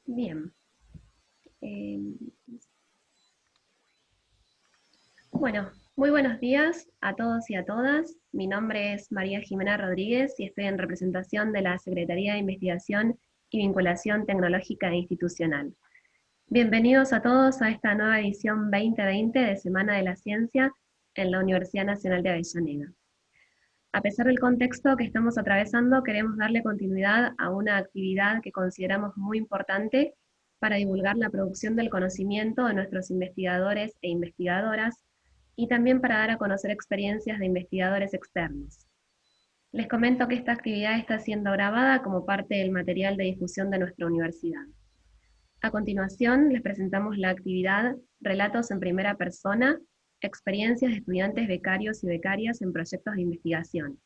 Bien. Eh, bueno, muy buenos días a todos y a todas. Mi nombre es María Jimena Rodríguez y estoy en representación de la Secretaría de Investigación y Vinculación Tecnológica e Institucional. Bienvenidos a todos a esta nueva edición 2020 de Semana de la Ciencia en la Universidad Nacional de Avellaneda. A pesar del contexto que estamos atravesando, queremos darle continuidad a una actividad que consideramos muy importante para divulgar la producción del conocimiento de nuestros investigadores e investigadoras y también para dar a conocer experiencias de investigadores externos. Les comento que esta actividad está siendo grabada como parte del material de difusión de nuestra universidad. A continuación, les presentamos la actividad Relatos en primera persona, experiencias de estudiantes becarios y becarias en proyectos de investigación.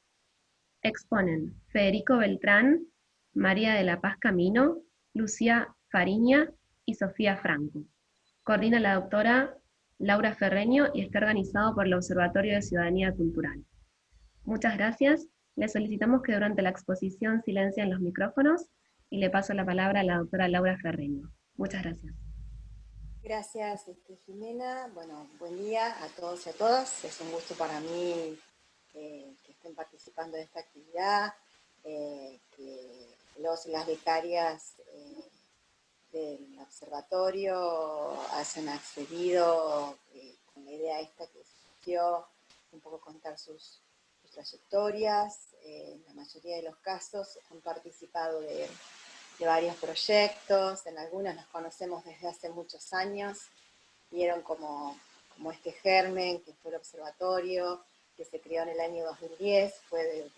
Exponen Federico Beltrán, María de la Paz Camino, Lucía Fariña y Sofía Franco. Coordina la doctora Laura Ferreño y está organizado por el Observatorio de Ciudadanía Cultural. Muchas gracias. Le solicitamos que durante la exposición silencien los micrófonos y le paso la palabra a la doctora Laura Ferreño. Muchas gracias. Gracias, Jimena. Bueno, buen día a todos y a todas. Es un gusto para mí que estén participando de esta actividad, que los y las becarias del observatorio hayan accedido con la idea esta que surgió, un poco contar sus trayectorias. En la mayoría de los casos han participado de varios proyectos, en algunos nos conocemos desde hace muchos años, vieron como este germen que fue el observatorio, que se creó en el año 2010, fue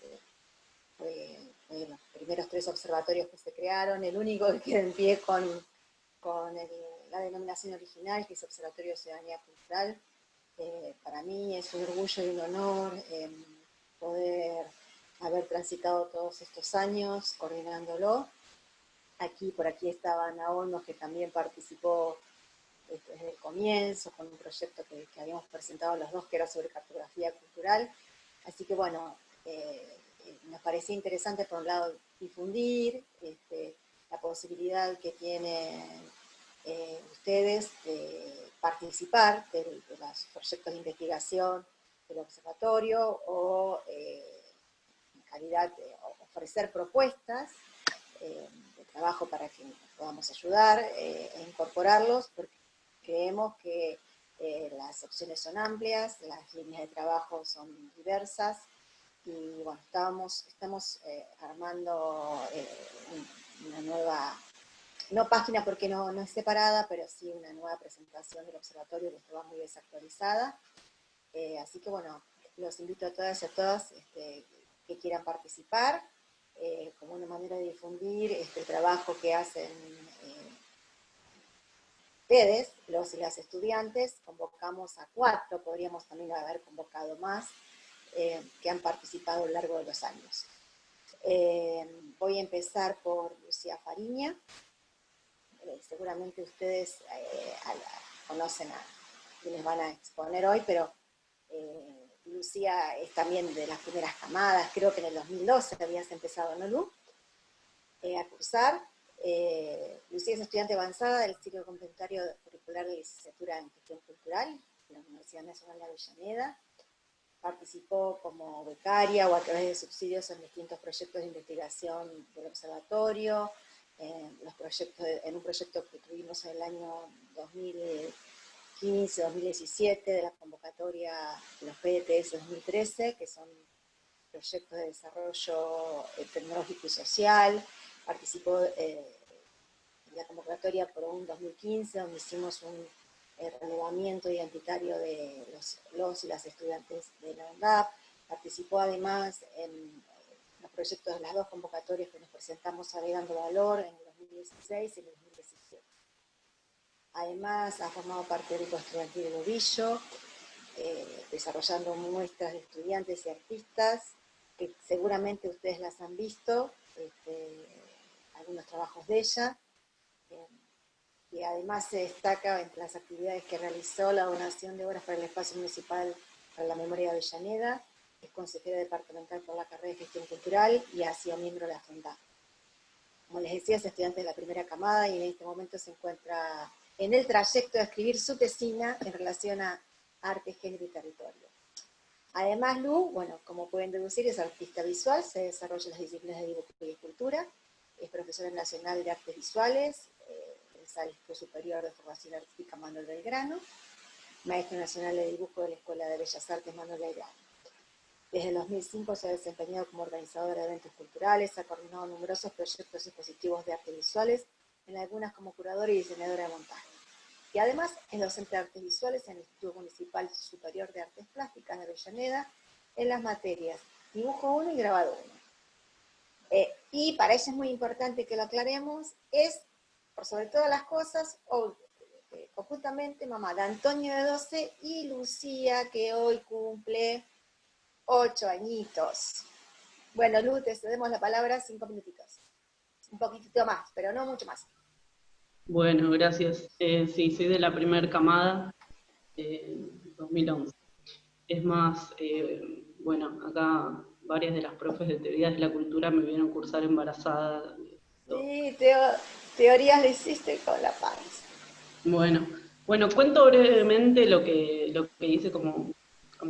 de los primeros 3 observatorios que se crearon, el único que queda en pie con la denominación original, que es Observatorio de Ciudadanía Cultural. Para mí es un orgullo y un honor poder haber transitado todos estos años coordinándolo. Por aquí estaba Ana Olmos, que también participó desde el comienzo con un proyecto que habíamos presentado los dos, que era sobre cartografía cultural. Así que bueno, nos parecía interesante por un lado difundir la posibilidad que tienen ustedes de participar de los proyectos de investigación del observatorio o en calidad de ofrecer propuestas de trabajo para que podamos ayudar e incorporarlos, porque creemos que las opciones son amplias, las líneas de trabajo son diversas, y bueno, estamos armando una nueva, no página porque no es separada, pero sí una nueva presentación del observatorio que estaba muy desactualizada. Así que bueno, los invito a todas y a todas que quieran participar, como una manera de difundir el trabajo que hacen ustedes, los y las estudiantes. Convocamos a 4, podríamos también haber convocado más, que han participado a lo largo de los años. Voy a empezar por Lucía Fariña. Seguramente ustedes conocen a quienes van a exponer hoy, pero Lucía es también de las primeras camadas, creo que en el 2012 habías empezado, ¿no, Lu? A cursar. Lucía es estudiante avanzada del ciclo complementario curricular de licenciatura en gestión cultural de la Universidad Nacional de Avellaneda. Participó como becaria o a través de subsidios en distintos proyectos de investigación del observatorio, en un proyecto que tuvimos en el año 2015-2017 de la convocatoria de los PDTS 2013, que son proyectos de desarrollo tecnológico y social. Participó en la convocatoria por un 2015, donde hicimos un relevamiento identitario de los y las estudiantes de la UNDAP. Participó además en los proyectos de las 2 convocatorias que nos presentamos agregando valor en el 2016 y en el 2017. Además, ha formado parte del grupo estudiantil de Ovillo, desarrollando muestras de estudiantes y artistas, que seguramente ustedes las han visto, algunos trabajos de ella, y además se destaca entre las actividades que realizó la donación de obras para el espacio municipal para la memoria de Avellaneda. Es consejera departamental por la carrera de gestión cultural y ha sido miembro de la FUNDAP. como les decía, es estudiante de la primera camada y en este momento se encuentra en el trayecto de escribir su tesina en relación a arte, género y territorio. Además, Lu, bueno, como pueden deducir, es artista visual, se desarrolla en las disciplinas de dibujo y escultura, es profesora nacional de artes visuales, es al Instituto Superior de Formación Artística Manuel Belgrano, maestra nacional de dibujo de la Escuela de Bellas Artes Manuel Belgrano. Desde el 2005 se ha desempeñado como organizadora de eventos culturales, ha coordinado numerosos proyectos expositivos de artes visuales, en algunas como curadora y diseñadora de montaje. Y además es docente de artes visuales en el Instituto Municipal Superior de Artes Plásticas de Avellaneda, en las materias dibujo 1 y grabado 1. Y para ella es muy importante que lo aclaremos, es, por sobre todas las cosas, conjuntamente mamá de Antonio de 12 y Lucía, que hoy cumple 8 añitos. Bueno, Lu, te cedemos la palabra 5 minutitos. Un poquitito más, pero no mucho más. Bueno, gracias. Sí, soy de la primera camada, 2011. Es más, bueno, acá varias de las profes de teorías de la cultura me vieron cursar embarazada. Sí, teorías le hiciste con la panza. Bueno, cuento brevemente lo que hice como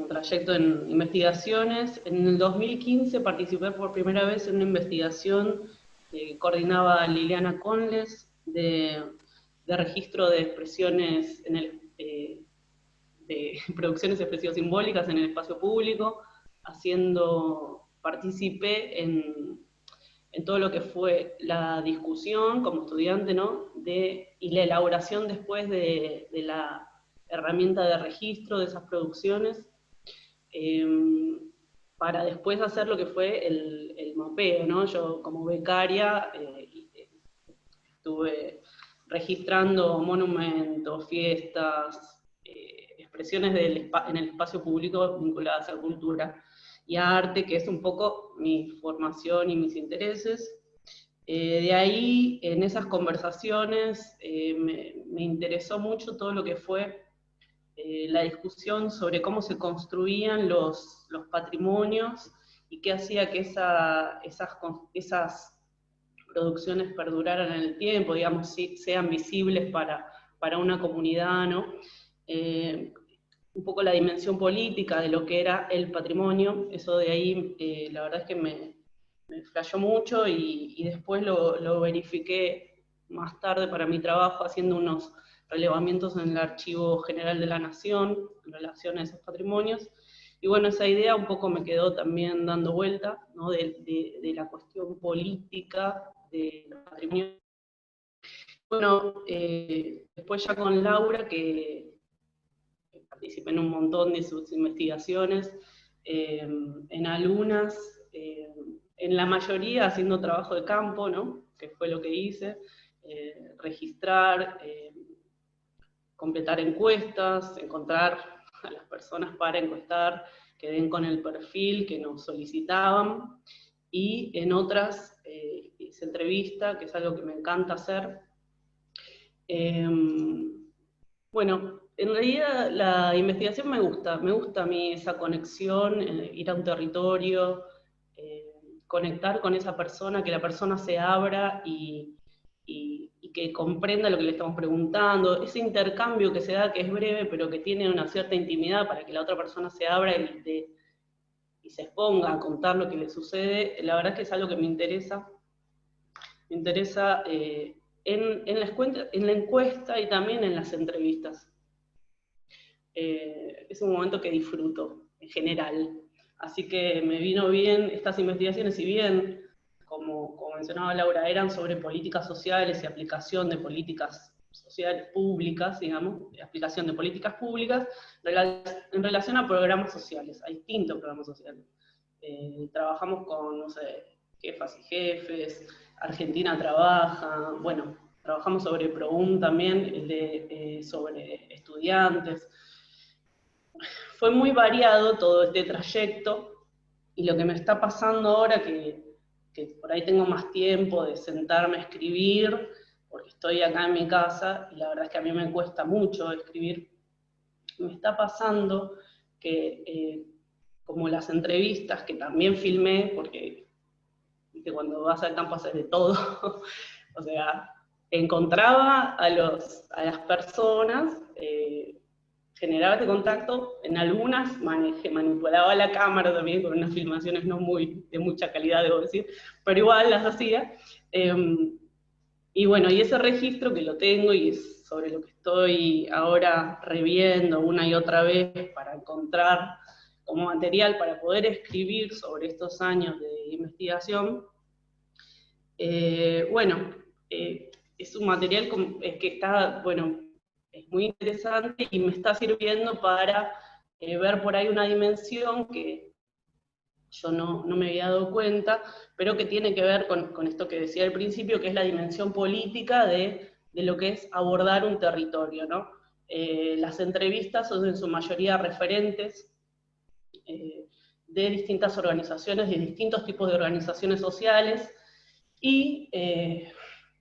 trayecto en investigaciones. En el 2015 participé por primera vez en una investigación que coordinaba Liliana Conles de registro de expresiones de producciones expresivas simbólicas en el espacio público, participé en todo lo que fue la discusión como estudiante, ¿no? Y la elaboración después de la herramienta de registro de esas producciones, para después hacer lo que fue el mapeo, ¿no? Yo como becaria estuve registrando monumentos, fiestas, expresiones en el espacio público vinculadas a cultura y a arte, que es un poco mi formación y mis intereses. De ahí, en esas conversaciones, me interesó mucho todo lo que fue la discusión sobre cómo se construían los patrimonios y qué hacía que esas producciones perduraran en el tiempo, digamos, sean visibles para una comunidad, ¿no? Un poco la dimensión política de lo que era el patrimonio, eso de ahí, la verdad es que me flashó mucho y después lo verifiqué más tarde para mi trabajo haciendo unos relevamientos en el Archivo General de la Nación en relación a esos patrimonios. Y bueno, esa idea un poco me quedó también dando vuelta, ¿no? de la cuestión política del patrimonio. Bueno, después ya con Laura, que participé en un montón de sus investigaciones, en algunas, en la mayoría haciendo trabajo de campo, ¿no? Que fue lo que hice, registrar, completar encuestas, encontrar a las personas para encuestar, que den con el perfil que nos solicitaban, y en otras hice entrevista, que es algo que me encanta hacer. Bueno, en realidad la investigación me gusta a mí esa conexión, ir a un territorio, conectar con esa persona, que la persona se abra y que comprenda lo que le estamos preguntando, ese intercambio que se da, que es breve, pero que tiene una cierta intimidad para que la otra persona se abra y se exponga a contar lo que le sucede, la verdad es que es algo que me interesa. Me interesa en la encuesta y también en las entrevistas. Es un momento que disfruto, en general. Así que me vino bien estas investigaciones, si bien, como mencionaba Laura, eran sobre políticas sociales y aplicación de políticas sociales públicas, digamos, aplicación de políticas públicas, en relación a programas sociales, a distintos programas sociales. Trabajamos con, no sé, jefas y jefes, Argentina Trabaja, bueno, trabajamos sobre PROUM también, sobre estudiantes. Fue muy variado todo este trayecto, y lo que me está pasando ahora, que por ahí tengo más tiempo de sentarme a escribir, porque estoy acá en mi casa, y la verdad es que a mí me cuesta mucho escribir, me está pasando que, como las entrevistas que también filmé, porque ¿viste? Cuando vas al campo haces de todo. O sea, encontraba a las personas, generaba este contacto, en algunas manipulaba la cámara también, con unas filmaciones no de mucha calidad, debo decir, pero igual las hacía. Y bueno, y ese registro que lo tengo y es sobre lo que estoy ahora reviendo una y otra vez para encontrar como material para poder escribir sobre estos años de investigación, es un material que está, bueno, es muy interesante y me está sirviendo para ver por ahí una dimensión que yo no me había dado cuenta, pero que tiene que ver con esto que decía al principio, que es la dimensión política de lo que es abordar un territorio, ¿no? Las entrevistas son en su mayoría referentes de distintas organizaciones, de distintos tipos de organizaciones sociales, y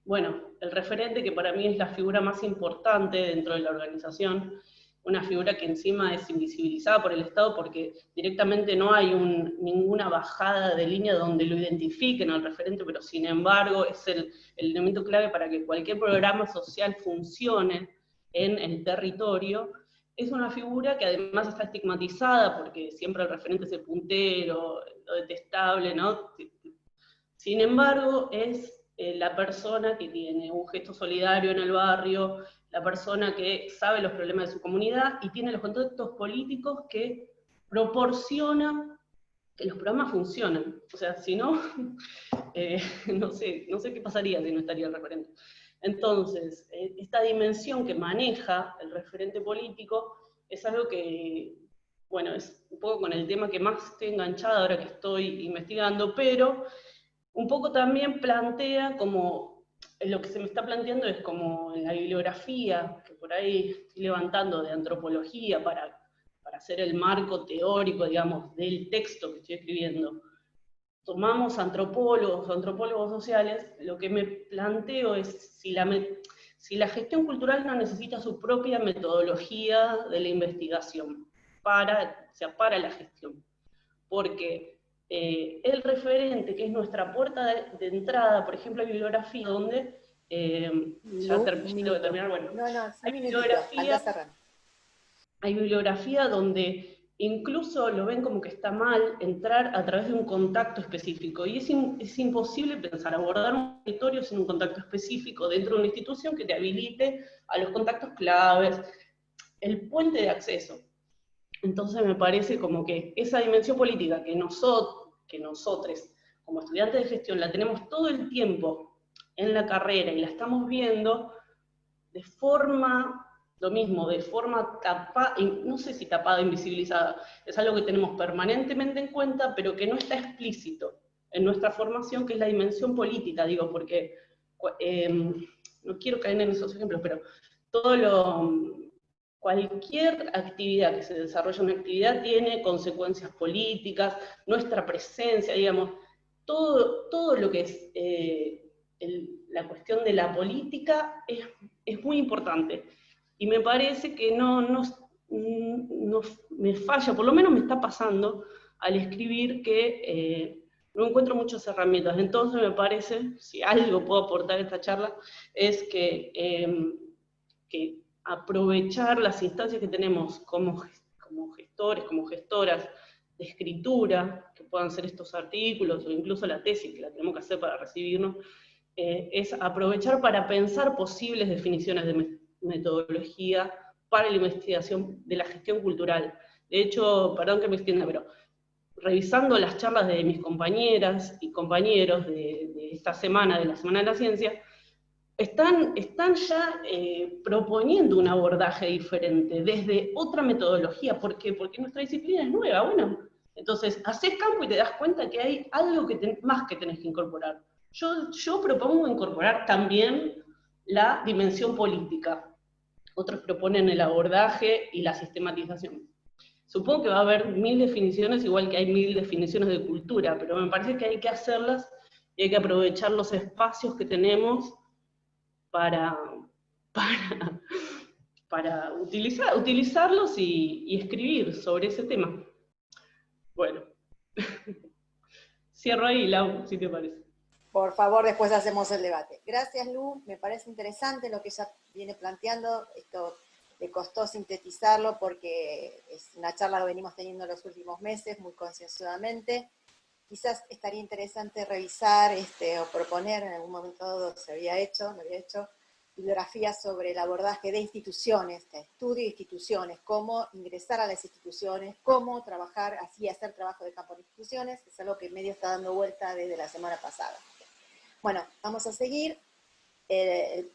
bueno, el referente, que para mí es la figura más importante dentro de la organización, una figura que encima es invisibilizada por el Estado porque directamente no hay ninguna bajada de línea donde lo identifiquen al referente, pero sin embargo es el elemento clave para que cualquier programa social funcione en el territorio. Es una figura que además está estigmatizada porque siempre el referente es el puntero, lo detestable, ¿no? Sin embargo, es la persona que tiene un gesto solidario en el barrio, la persona que sabe los problemas de su comunidad y tiene los contactos políticos que proporcionan que los programas funcionen. O sea, si no, no sé qué pasaría si no estaría el referente. Entonces, esta dimensión que maneja el referente político es algo que, bueno, es un poco con el tema que más estoy enganchada ahora que estoy investigando, pero un poco también plantea como, lo que se me está planteando es como en la bibliografía, que por ahí estoy levantando de antropología para hacer el marco teórico, digamos, del texto que estoy escribiendo. Tomamos antropólogos sociales, lo que me planteo es si la gestión cultural no necesita su propia metodología de la investigación para la gestión. Porque el referente, que es nuestra puerta de entrada, por ejemplo, hay bibliografía donde, ya termino de terminar, bueno, hay bibliografía donde incluso lo ven como que está mal entrar a través de un contacto específico, y es imposible pensar abordar un territorio sin un contacto específico dentro de una institución que te habilite a los contactos claves, el puente de acceso. Entonces me parece como que esa dimensión política que nosotros, como estudiantes de gestión, la tenemos todo el tiempo en la carrera y la estamos viendo de forma, lo mismo, de forma tapada, no sé si tapada, invisibilizada, es algo que tenemos permanentemente en cuenta, pero que no está explícito en nuestra formación, que es la dimensión política, digo, porque no quiero caer en esos ejemplos, pero cualquier actividad que se desarrolla, una actividad tiene consecuencias políticas, nuestra presencia, digamos, todo lo que es la cuestión de la política es muy importante. Y me parece que no me falla, por lo menos me está pasando al escribir que no encuentro muchas herramientas. Entonces me parece, si algo puedo aportar a esta charla, es que aprovechar las instancias que tenemos como gestores, como gestoras de escritura, que puedan ser estos artículos o incluso la tesis que la tenemos que hacer para recibirnos, es aprovechar para pensar posibles definiciones de metodología para la investigación de la gestión cultural. De hecho, perdón que me extienda, pero revisando las charlas de mis compañeras y compañeros de esta semana, de la Semana de la Ciencia, están ya proponiendo un abordaje diferente, desde otra metodología. ¿Por qué? Porque nuestra disciplina es nueva, bueno. Entonces, haces campo y te das cuenta que hay algo más que tenés que incorporar. Yo propongo incorporar también la dimensión política. Otros proponen el abordaje y la sistematización. Supongo que va a haber 1000 definiciones, igual que hay 1000 definiciones de cultura, pero me parece que hay que hacerlas y hay que aprovechar los espacios que tenemos para utilizarlos y escribir sobre ese tema. Bueno, cierro ahí, Lau, si te parece. Por favor, después hacemos el debate. Gracias, Lu. Me parece interesante lo que ella viene planteando. Esto le costó sintetizarlo porque es una charla que venimos teniendo los últimos meses, muy concienzudamente. Quizás estaría interesante revisar o proponer, en algún momento dado lo había hecho, bibliografías sobre el abordaje de instituciones, de estudio de instituciones, cómo ingresar a las instituciones, cómo trabajar, así hacer trabajo de campo en instituciones, es algo que medio está dando vuelta desde la semana pasada. Bueno, vamos a seguir. El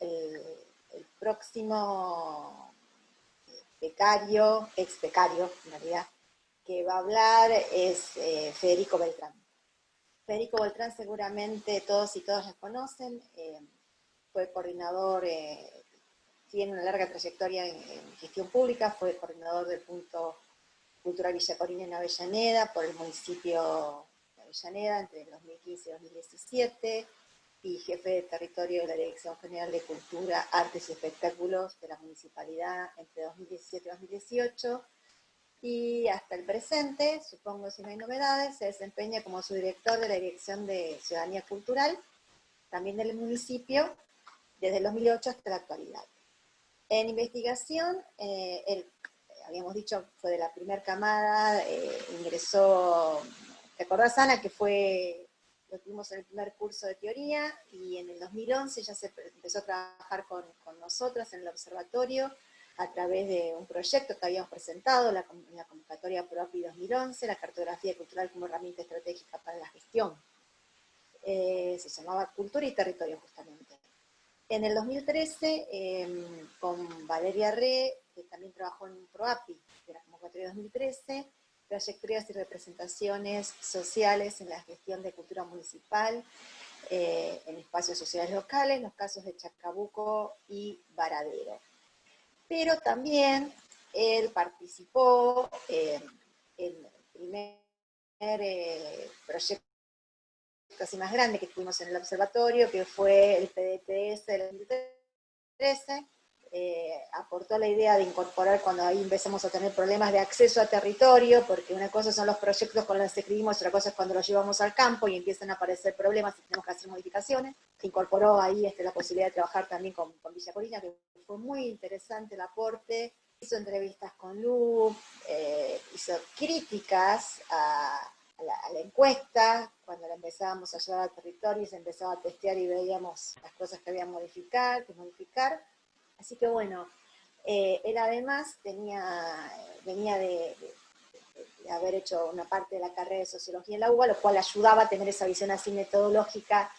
próximo becario, ex becario en realidad, que va a hablar es Federico Beltrán. Federico Beltrán seguramente todos y todas lo conocen, fue coordinador, tiene una larga trayectoria en gestión pública, fue coordinador del Punto Cultural Villa Corina en Avellaneda, por el municipio de Avellaneda entre el 2015 y 2017, y jefe de territorio de la Dirección General de Cultura, Artes y Espectáculos de la Municipalidad entre 2017 y 2018, y hasta el presente, supongo si no hay novedades, se desempeña como subdirector de la Dirección de Ciudadanía Cultural, también del municipio, desde el 2008 hasta la actualidad. En investigación, él, habíamos dicho, fue de la primera camada, ingresó, ¿te acordás, Ana, que lo tuvimos en el primer curso de teoría, y en el 2011 ya se empezó a trabajar con nosotros en el observatorio, a través de un proyecto que habíamos presentado en la convocatoria PROAPI 2011, la cartografía cultural como herramienta estratégica para la gestión. Se llamaba Cultura y Territorio, justamente. En el 2013, con Valeria Re, que también trabajó en PROAPI, de la convocatoria 2013, trayectorias y representaciones sociales en la gestión de cultura municipal, en espacios sociales locales, los casos de Chacabuco y Varadero. Pero también él participó en el primer proyecto casi más grande que tuvimos en el observatorio, que fue el PDTS del 2013, aportó la idea de incorporar cuando ahí empezamos a tener problemas de acceso a territorio, porque una cosa son los proyectos con los que escribimos, otra cosa es cuando los llevamos al campo y empiezan a aparecer problemas y tenemos que hacer modificaciones. Se incorporó ahí la posibilidad de trabajar también con Villa Corina, que fue muy interesante el aporte. Hizo entrevistas con Lu, hizo críticas a la encuesta, cuando la empezábamos a llevar al territorio y se empezaba a testear y veíamos las cosas que había que modificar. Así que bueno, él además venía de haber hecho una parte de la carrera de Sociología en la UBA, lo cual ayudaba a tener esa visión así metodológica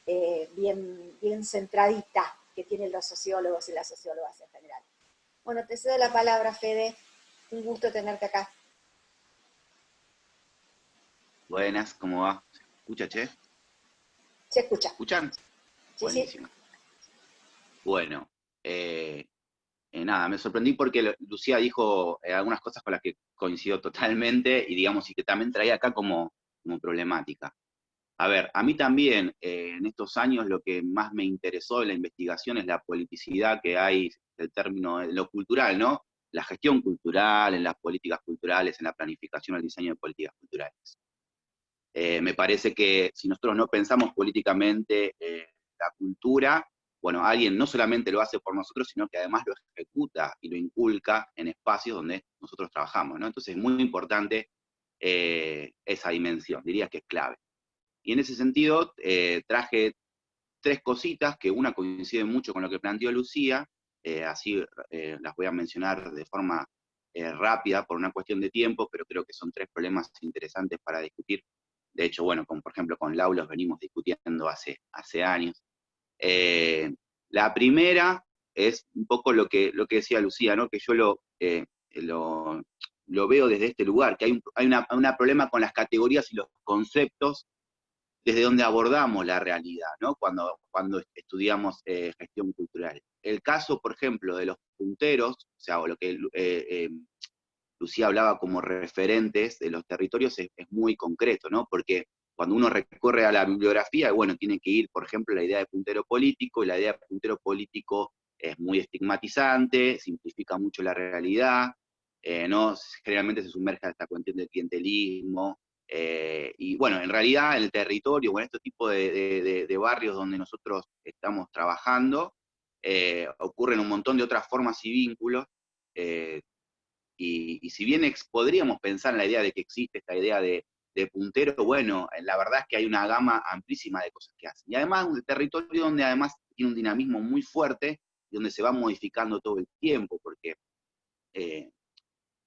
bien centradita que tienen los sociólogos y las sociólogas en general. Bueno, te cedo la palabra, Fede. Un gusto tenerte acá. Buenas, ¿cómo va? ¿Se escucha, che? Se escucha. ¿Escuchan? Sí, Buenísimo. sí. Bueno, nada, me sorprendí porque Lucía dijo algunas cosas con las que coincido totalmente y digamos, y que también traía acá como problemática. A ver, a mí también en estos años lo que más me interesó de la investigación es la politicidad que hay, el término de lo cultural, ¿no? La gestión cultural, en las políticas culturales, en la planificación, el diseño de políticas culturales. Me parece que si nosotros no pensamos políticamente la cultura, bueno, alguien no solamente lo hace por nosotros, sino que además lo ejecuta y lo inculca en espacios donde nosotros trabajamos, ¿no? Entonces es muy importante esa dimensión, diría que es clave. Y en ese sentido traje tres cositas, que una coincide mucho con lo que planteó Lucía, así las voy a mencionar de forma rápida por una cuestión de tiempo, pero creo que son tres problemas interesantes para discutir. De hecho, bueno, como por ejemplo con Lau los venimos discutiendo hace años. La primera es un poco lo que decía Lucía, ¿no? Que yo lo veo desde este lugar, que hay un problema con las categorías y los conceptos desde donde abordamos la realidad, ¿no? Cuando estudiamos gestión cultural. El caso, por ejemplo, de los punteros, o sea, o lo que Lucía hablaba como referentes de los territorios es muy concreto, ¿no? Porque cuando uno recurre a la bibliografía, bueno, tiene que ir, por ejemplo, la idea de puntero político, y la idea de puntero político es muy estigmatizante, simplifica mucho la realidad, ¿no? Generalmente se sumerge a esta cuestión del clientelismo, Y bueno, en realidad en el territorio, o en este tipo de barrios donde nosotros estamos trabajando, ocurren un montón de otras formas y vínculos, y si bien podríamos pensar en la idea de que existe esta idea de puntero, bueno, la verdad es que hay una gama amplísima de cosas que hacen. Y además un territorio donde además tiene un dinamismo muy fuerte, y donde se va modificando todo el tiempo, porque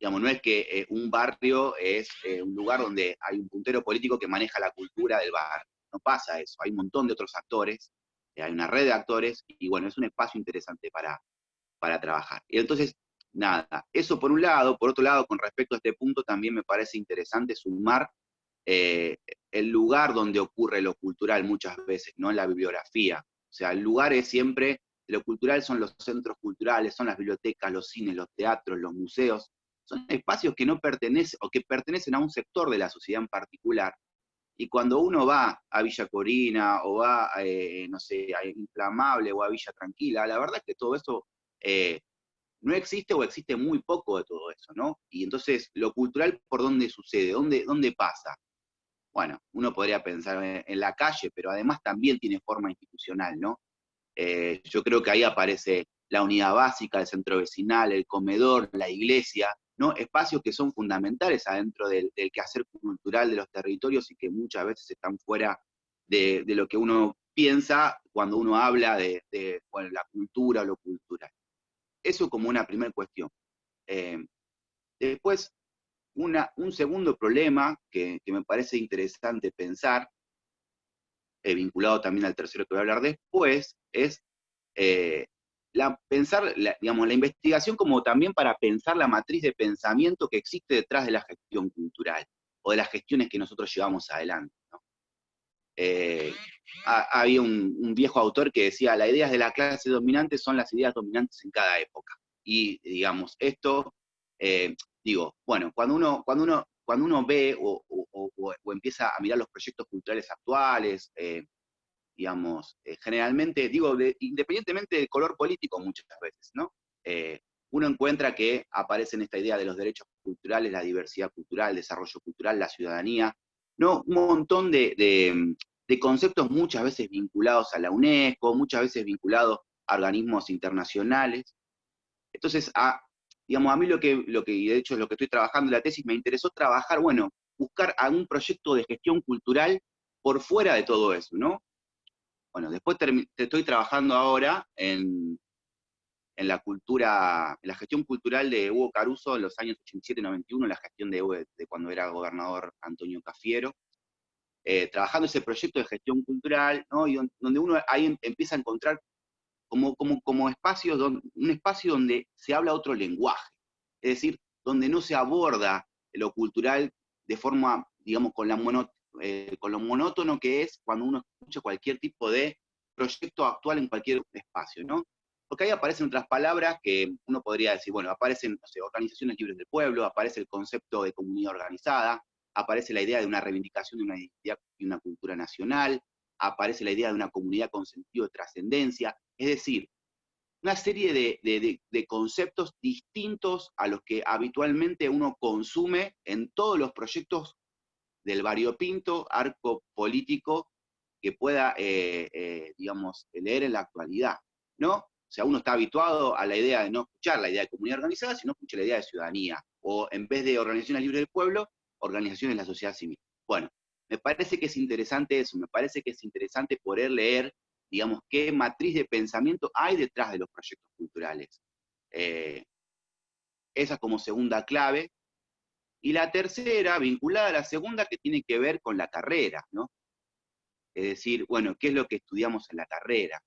digamos, no es que un barrio es un lugar donde hay un puntero político que maneja la cultura del barrio. No pasa eso, hay un montón de otros actores, hay una red de actores, y bueno, es un espacio interesante para trabajar. Y entonces, nada, eso por un lado. Por otro lado, con respecto a este punto, también me parece interesante sumar eh, el lugar donde ocurre lo cultural muchas veces, no en la bibliografía. O sea, el lugar es siempre, lo cultural son los centros culturales, son las bibliotecas, los cines, los teatros, los museos. Son espacios que no pertenecen, o que pertenecen a un sector de la sociedad en particular. Y cuando uno va a Villa Corina, o va, no sé, a Inflamable, o a Villa Tranquila, la verdad es que todo eso no existe, o existe muy poco de todo eso, ¿no? Y entonces, lo cultural, ¿por dónde sucede? ¿Dónde pasa? Bueno, uno podría pensar en la calle, pero además también tiene forma institucional, ¿no? Yo creo que ahí aparece la unidad básica, el centro vecinal, el comedor, la iglesia, ¿no? Espacios que son fundamentales adentro del quehacer cultural de los territorios, y que muchas veces están fuera de lo que uno piensa cuando uno habla de bueno, la cultura o lo cultural. Eso como una primera cuestión. Después, un segundo problema que me parece interesante pensar, vinculado también al tercero que voy a hablar después, es pensar, digamos, la investigación como también para pensar la matriz de pensamiento que existe detrás de la gestión cultural, o de las gestiones que nosotros llevamos adelante, ¿no? Había un viejo autor que decía: las ideas de la clase dominante son las ideas dominantes en cada época. Y, digamos, esto, digo, bueno, cuando uno ve o empieza a mirar los proyectos culturales actuales, digamos, generalmente, digo, independientemente del color político muchas veces, ¿no? Uno encuentra que aparecen esta idea de los derechos culturales, la diversidad cultural, el desarrollo cultural, la ciudadanía, ¿no? Un montón de conceptos muchas veces vinculados a la UNESCO, muchas veces vinculados a organismos internacionales. Entonces, digamos, a mí y de hecho es lo que estoy trabajando en la tesis, me interesó trabajar, bueno, buscar algún proyecto de gestión cultural por fuera de todo eso, ¿no? Bueno, después estoy trabajando ahora en la gestión cultural de Hugo Caruso en los años 87 y 91, la gestión de cuando era gobernador Antonio Cafiero, trabajando ese proyecto de gestión cultural, ¿no? Y donde uno ahí empieza a encontrar como espacios, un espacio donde se habla otro lenguaje, es decir, donde no se aborda lo cultural de forma, digamos, con lo monótono que es cuando uno escucha cualquier tipo de proyecto actual en cualquier espacio, ¿no? Porque ahí aparecen otras palabras que uno podría decir, bueno, aparecen, no sé, organizaciones libres del pueblo, aparece el concepto de comunidad organizada, aparece la idea de una reivindicación de una identidad y una cultura nacional, aparece la idea de una comunidad con sentido de trascendencia, es decir, una serie de conceptos distintos a los que habitualmente uno consume en todos los proyectos del variopinto arco político que pueda, digamos, leer en la actualidad, ¿no? O sea, uno está habituado a la idea de no escuchar la idea de comunidad organizada, sino escuchar la idea de ciudadanía, o en vez de organizaciones libres del pueblo, organizaciones de la sociedad civil. Bueno, me parece que es interesante eso, me parece que es interesante poder leer, digamos, qué matriz de pensamiento hay detrás de los proyectos culturales. Esa como segunda clave. Y la tercera, vinculada a la segunda, que tiene que ver con la carrera, ¿no? Es decir, bueno, ¿qué es lo que estudiamos en la carrera?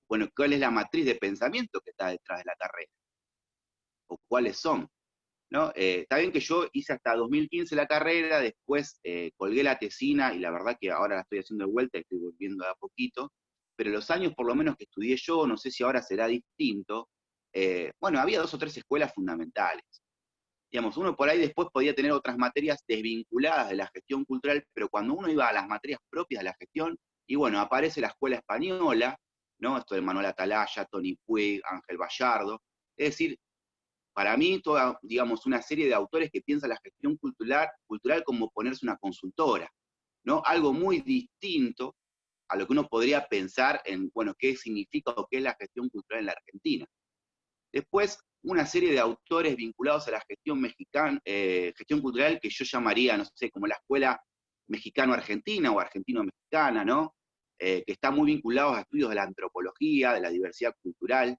Bueno, ¿cuál es la matriz de pensamiento que está detrás de la carrera? ¿O cuáles son? ¿No? Está bien que yo hice hasta 2015 la carrera, después colgué la tesina, y la verdad que ahora la estoy haciendo de vuelta y estoy volviendo de a poquito, pero los años por lo menos que estudié yo, no sé si ahora será distinto, bueno, había 2 o 3 escuelas fundamentales. Digamos, uno por ahí después podía tener otras materias desvinculadas de la gestión cultural, pero cuando uno iba a las materias propias de la gestión, y bueno, aparece la escuela española, ¿no? Esto de Manuel Atalaya, Tony Puig, Ángel Bayardo, es decir, para mí, toda, digamos, una serie de autores que piensan la gestión cultural como ponerse una consultora, ¿no? Algo muy distinto a lo que uno podría pensar en, bueno, qué significa o qué es la gestión cultural en la Argentina. Después, una serie de autores vinculados a la gestión gestión cultural que yo llamaría, no sé, como la escuela mexicano-argentina o argentino-mexicana, ¿no? Que está muy vinculados a estudios de la antropología, de la diversidad cultural.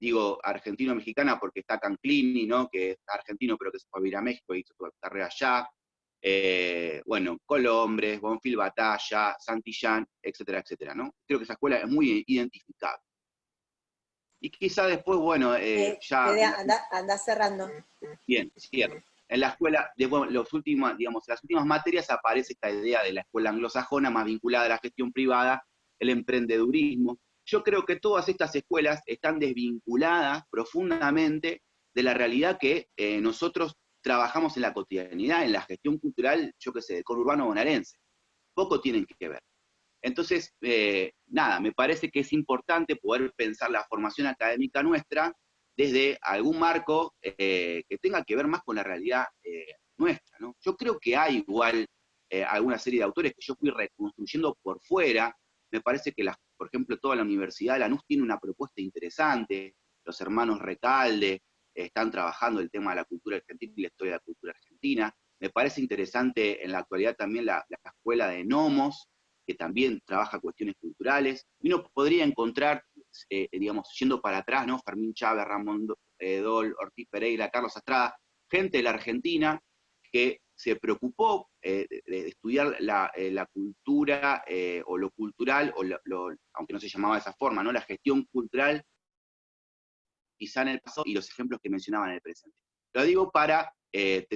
Digo argentino-mexicana porque está Canclini, ¿no? Que es argentino pero que se fue a vivir a México y hizo su carrera allá. Bueno, Colombres, Bonfil Batalla, Santillán, etcétera, etcétera, ¿no? Creo que esa escuela es muy identificable. Y quizá después, bueno, ya... Fede, anda cerrando. Bien, cierto. En la escuela, después, las últimas materias aparece esta idea de la escuela anglosajona más vinculada a la gestión privada, el emprendedurismo. Yo creo que todas estas escuelas están desvinculadas profundamente de la realidad que nosotros trabajamos en la cotidianidad, en la gestión cultural, yo qué sé, del conurbano bonaerense. Poco tienen que ver. Entonces, nada, me parece que es importante poder pensar la formación académica nuestra desde algún marco que tenga que ver más con la realidad nuestra, ¿no? Yo creo que hay igual alguna serie de autores que yo fui reconstruyendo por fuera. Me parece que, por ejemplo, toda la Universidad de Lanús tiene una propuesta interesante. Los hermanos Recalde están trabajando el tema de la cultura argentina y la historia de la cultura argentina. Me parece interesante en la actualidad también la escuela de Nomos, que también trabaja cuestiones culturales. Y uno podría encontrar, digamos, yendo para atrás, ¿no? Fermín Chávez, Ramón Dol, Ortiz Pereira, Carlos Astrada, gente de la Argentina que se preocupó de estudiar la cultura o lo cultural, aunque no se llamaba de esa forma, ¿no? La gestión cultural, quizá en el pasado, y los ejemplos que mencionaba en el presente. Lo digo para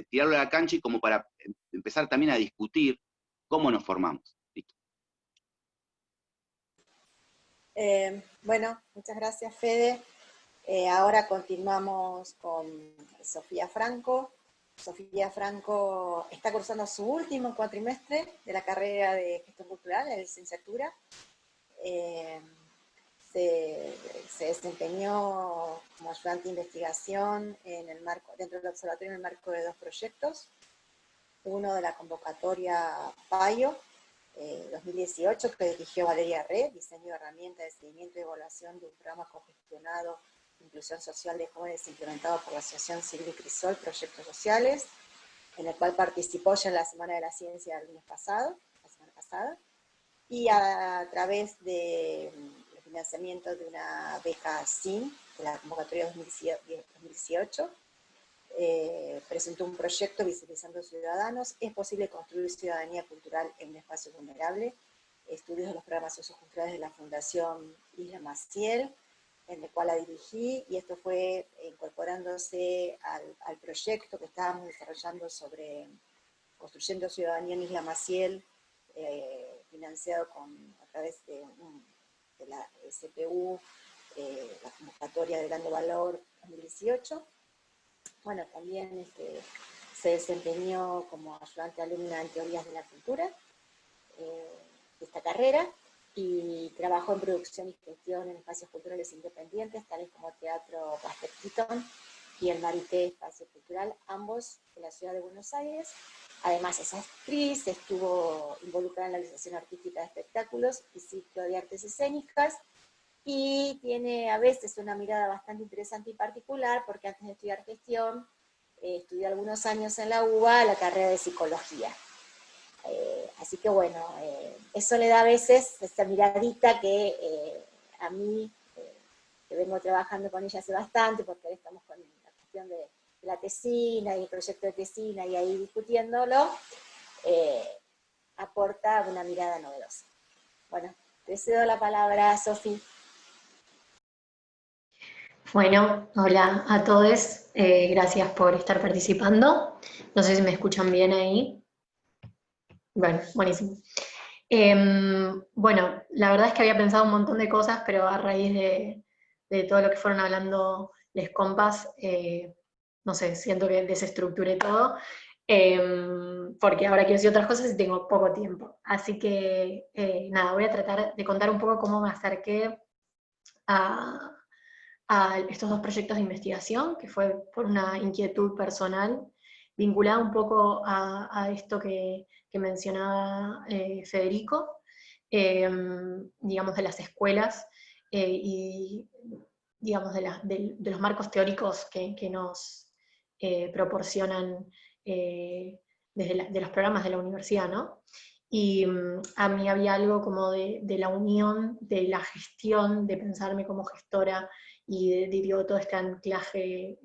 tirarlo a la cancha y como para empezar también a discutir cómo nos formamos. ¿Listo? Bueno, muchas gracias, Fede. Ahora continuamos con Sofía Franco. Sofía Franco está cursando su último cuatrimestre de la carrera de Gestión Cultural, la licenciatura. Se desempeñó como ayudante de investigación dentro del observatorio en el marco de 2 proyectos. Uno de la convocatoria PAIO 2018, que dirigió Valeria Re, diseño de herramientas de seguimiento y evaluación de un programa cogestionado de inclusión social de jóvenes implementado por la Asociación Civil Crisol, Proyectos Sociales, en el cual participó ya en la Semana de la Ciencia el lunes pasado, la semana pasada, y a través de financiamiento de una beca SIN, de la convocatoria 2018, presentó un proyecto Visibilizando Ciudadanos. Es posible construir ciudadanía cultural en un espacio vulnerable. Estudios de los programas socioculturales de la Fundación Isla Maciel, en el cual la dirigí, y esto fue incorporándose al proyecto que estábamos desarrollando sobre construyendo ciudadanía en Isla Maciel, financiado a través de la SPU, la convocatoria de Grande Valor 2018. Bueno, también se desempeñó como ayudante alumna en teorías de la cultura de esta carrera, y trabajó en producción y gestión en espacios culturales independientes, tales como Teatro Pastor Keaton y el Marité Espacio Cultural, ambos de la ciudad de Buenos Aires. Además es actriz, estuvo involucrada en la realización artística de espectáculos y ciclo de artes escénicas, y tiene a veces una mirada bastante interesante y particular, porque antes de estudiar gestión, estudió algunos años en la UBA la carrera de psicología. Así que bueno, eso le da a veces esa miradita que a mí, que vengo trabajando con ella hace bastante, porque ahora estamos con la cuestión de la tesina y el proyecto de tesina y ahí discutiéndolo, aporta una mirada novedosa. Bueno, te cedo la palabra, Sofi. Bueno, hola a todos, gracias por estar participando. No sé si me escuchan bien ahí. Bueno, buenísimo. Bueno, la verdad es que había pensado un montón de cosas, pero a raíz de todo lo que fueron hablando les compas, no sé, siento que desestructuré todo, porque ahora quiero decir otras cosas y tengo poco tiempo. Así que, nada, voy a tratar de contar un poco cómo me acerqué a a estos 2 proyectos de investigación, que fue por una inquietud personal, vinculada un poco a esto que mencionaba Federico, digamos, de las escuelas y digamos, de los marcos teóricos que nos proporcionan de los programas de la universidad, ¿no? Y a mí había algo como de la unión, de la gestión, de pensarme como gestora y digo, todo este anclaje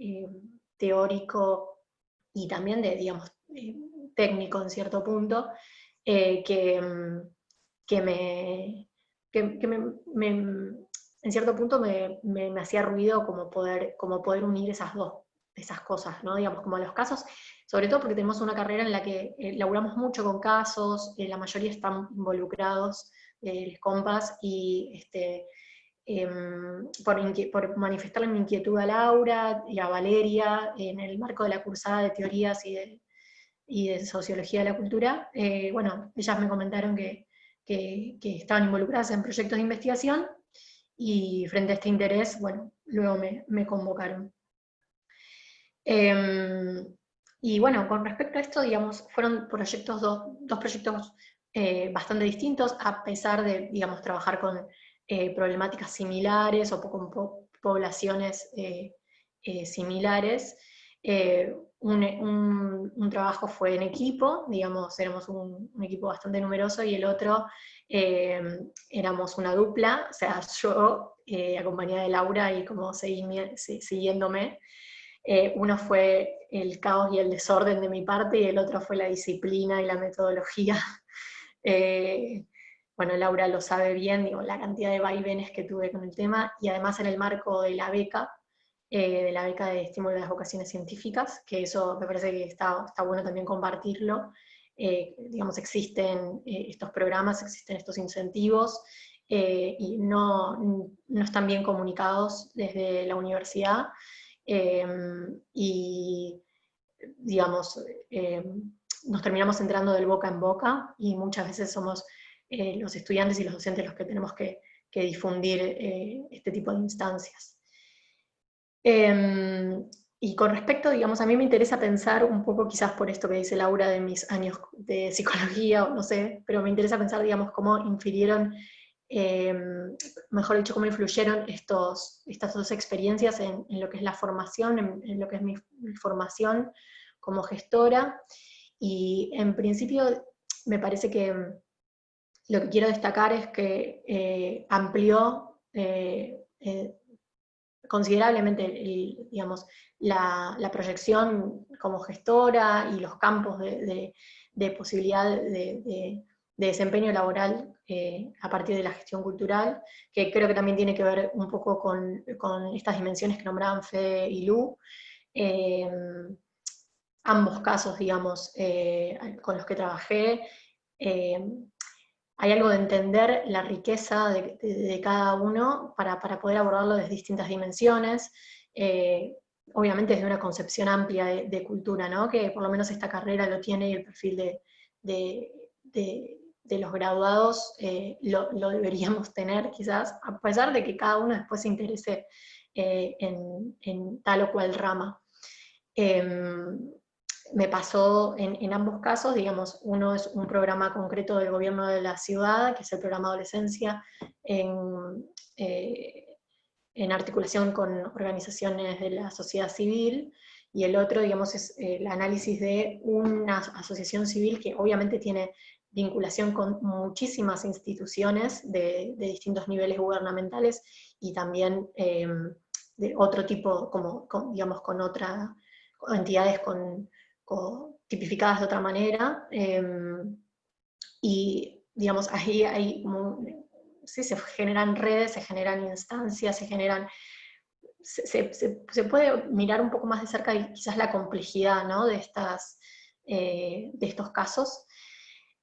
teórico y también digamos, técnico en cierto punto, que en cierto punto me hacía ruido como poder unir esas cosas, ¿no? Digamos, como los casos, sobre todo porque tenemos una carrera en la que laburamos mucho con casos, la mayoría están involucrados, los compas, y por manifestarle mi inquietud a Laura y a Valeria, en el marco de la cursada de teorías y de sociología de la cultura, bueno, ellas me comentaron que estaban involucradas en proyectos de investigación, y frente a este interés, bueno, luego me convocaron. Y bueno, con respecto a esto, digamos, fueron proyectos, dos proyectos bastante distintos, a pesar de, digamos, trabajar con problemáticas similares o con poblaciones similares. Un trabajo fue en equipo, digamos, éramos un equipo bastante numeroso, y el otro éramos una dupla, o sea, yo acompañada de Laura y como siguiéndome. Uno fue el caos y el desorden de mi parte, y el otro fue la disciplina y la metodología. Bueno, Laura lo sabe bien, digo, la cantidad de vaivenes que tuve con el tema, y además en el marco de la beca de estímulo de las vocaciones científicas, que eso me parece que está bueno también compartirlo. Digamos, existen estos programas, existen estos incentivos, y no están bien comunicados desde la universidad, y digamos, nos terminamos entrando del boca en boca, y muchas veces somos los estudiantes y los docentes los que tenemos que difundir este tipo de instancias. Y con respecto, digamos, a mí me interesa pensar un poco, quizás por esto que dice Laura de mis años de psicología, o no sé, pero me interesa pensar, digamos, cómo infirieron, mejor dicho, cómo influyeron estas 2 experiencias en lo que es la formación, en lo que es mi formación como gestora. Y en principio me parece que lo que quiero destacar es que amplió considerablemente digamos, la proyección como gestora y los campos de posibilidad de desempeño laboral a partir de la gestión cultural, que creo que también tiene que ver un poco con estas dimensiones que nombraban Fede y Lu. Ambos casos, digamos, con los que trabajé, hay algo de entender la riqueza de cada uno para poder abordarlo desde distintas dimensiones, obviamente desde una concepción amplia de cultura, ¿no? Que por lo menos esta carrera lo tiene, y el perfil de los graduados lo deberíamos tener quizás, a pesar de que cada uno después se interese en tal o cual rama. Me pasó en ambos casos, digamos, uno es un programa concreto del gobierno de la ciudad, que es el programa Adolescencia, en articulación con organizaciones de la sociedad civil, y el otro, digamos, es el análisis de una asociación civil que obviamente tiene vinculación con muchísimas instituciones de distintos niveles gubernamentales, y también de otro tipo, digamos, con otras entidades tipificadas de otra manera, y digamos, ahí hay sí, se generan redes, se generan instancias, se puede mirar un poco más de cerca quizás la complejidad, ¿no? de estos casos,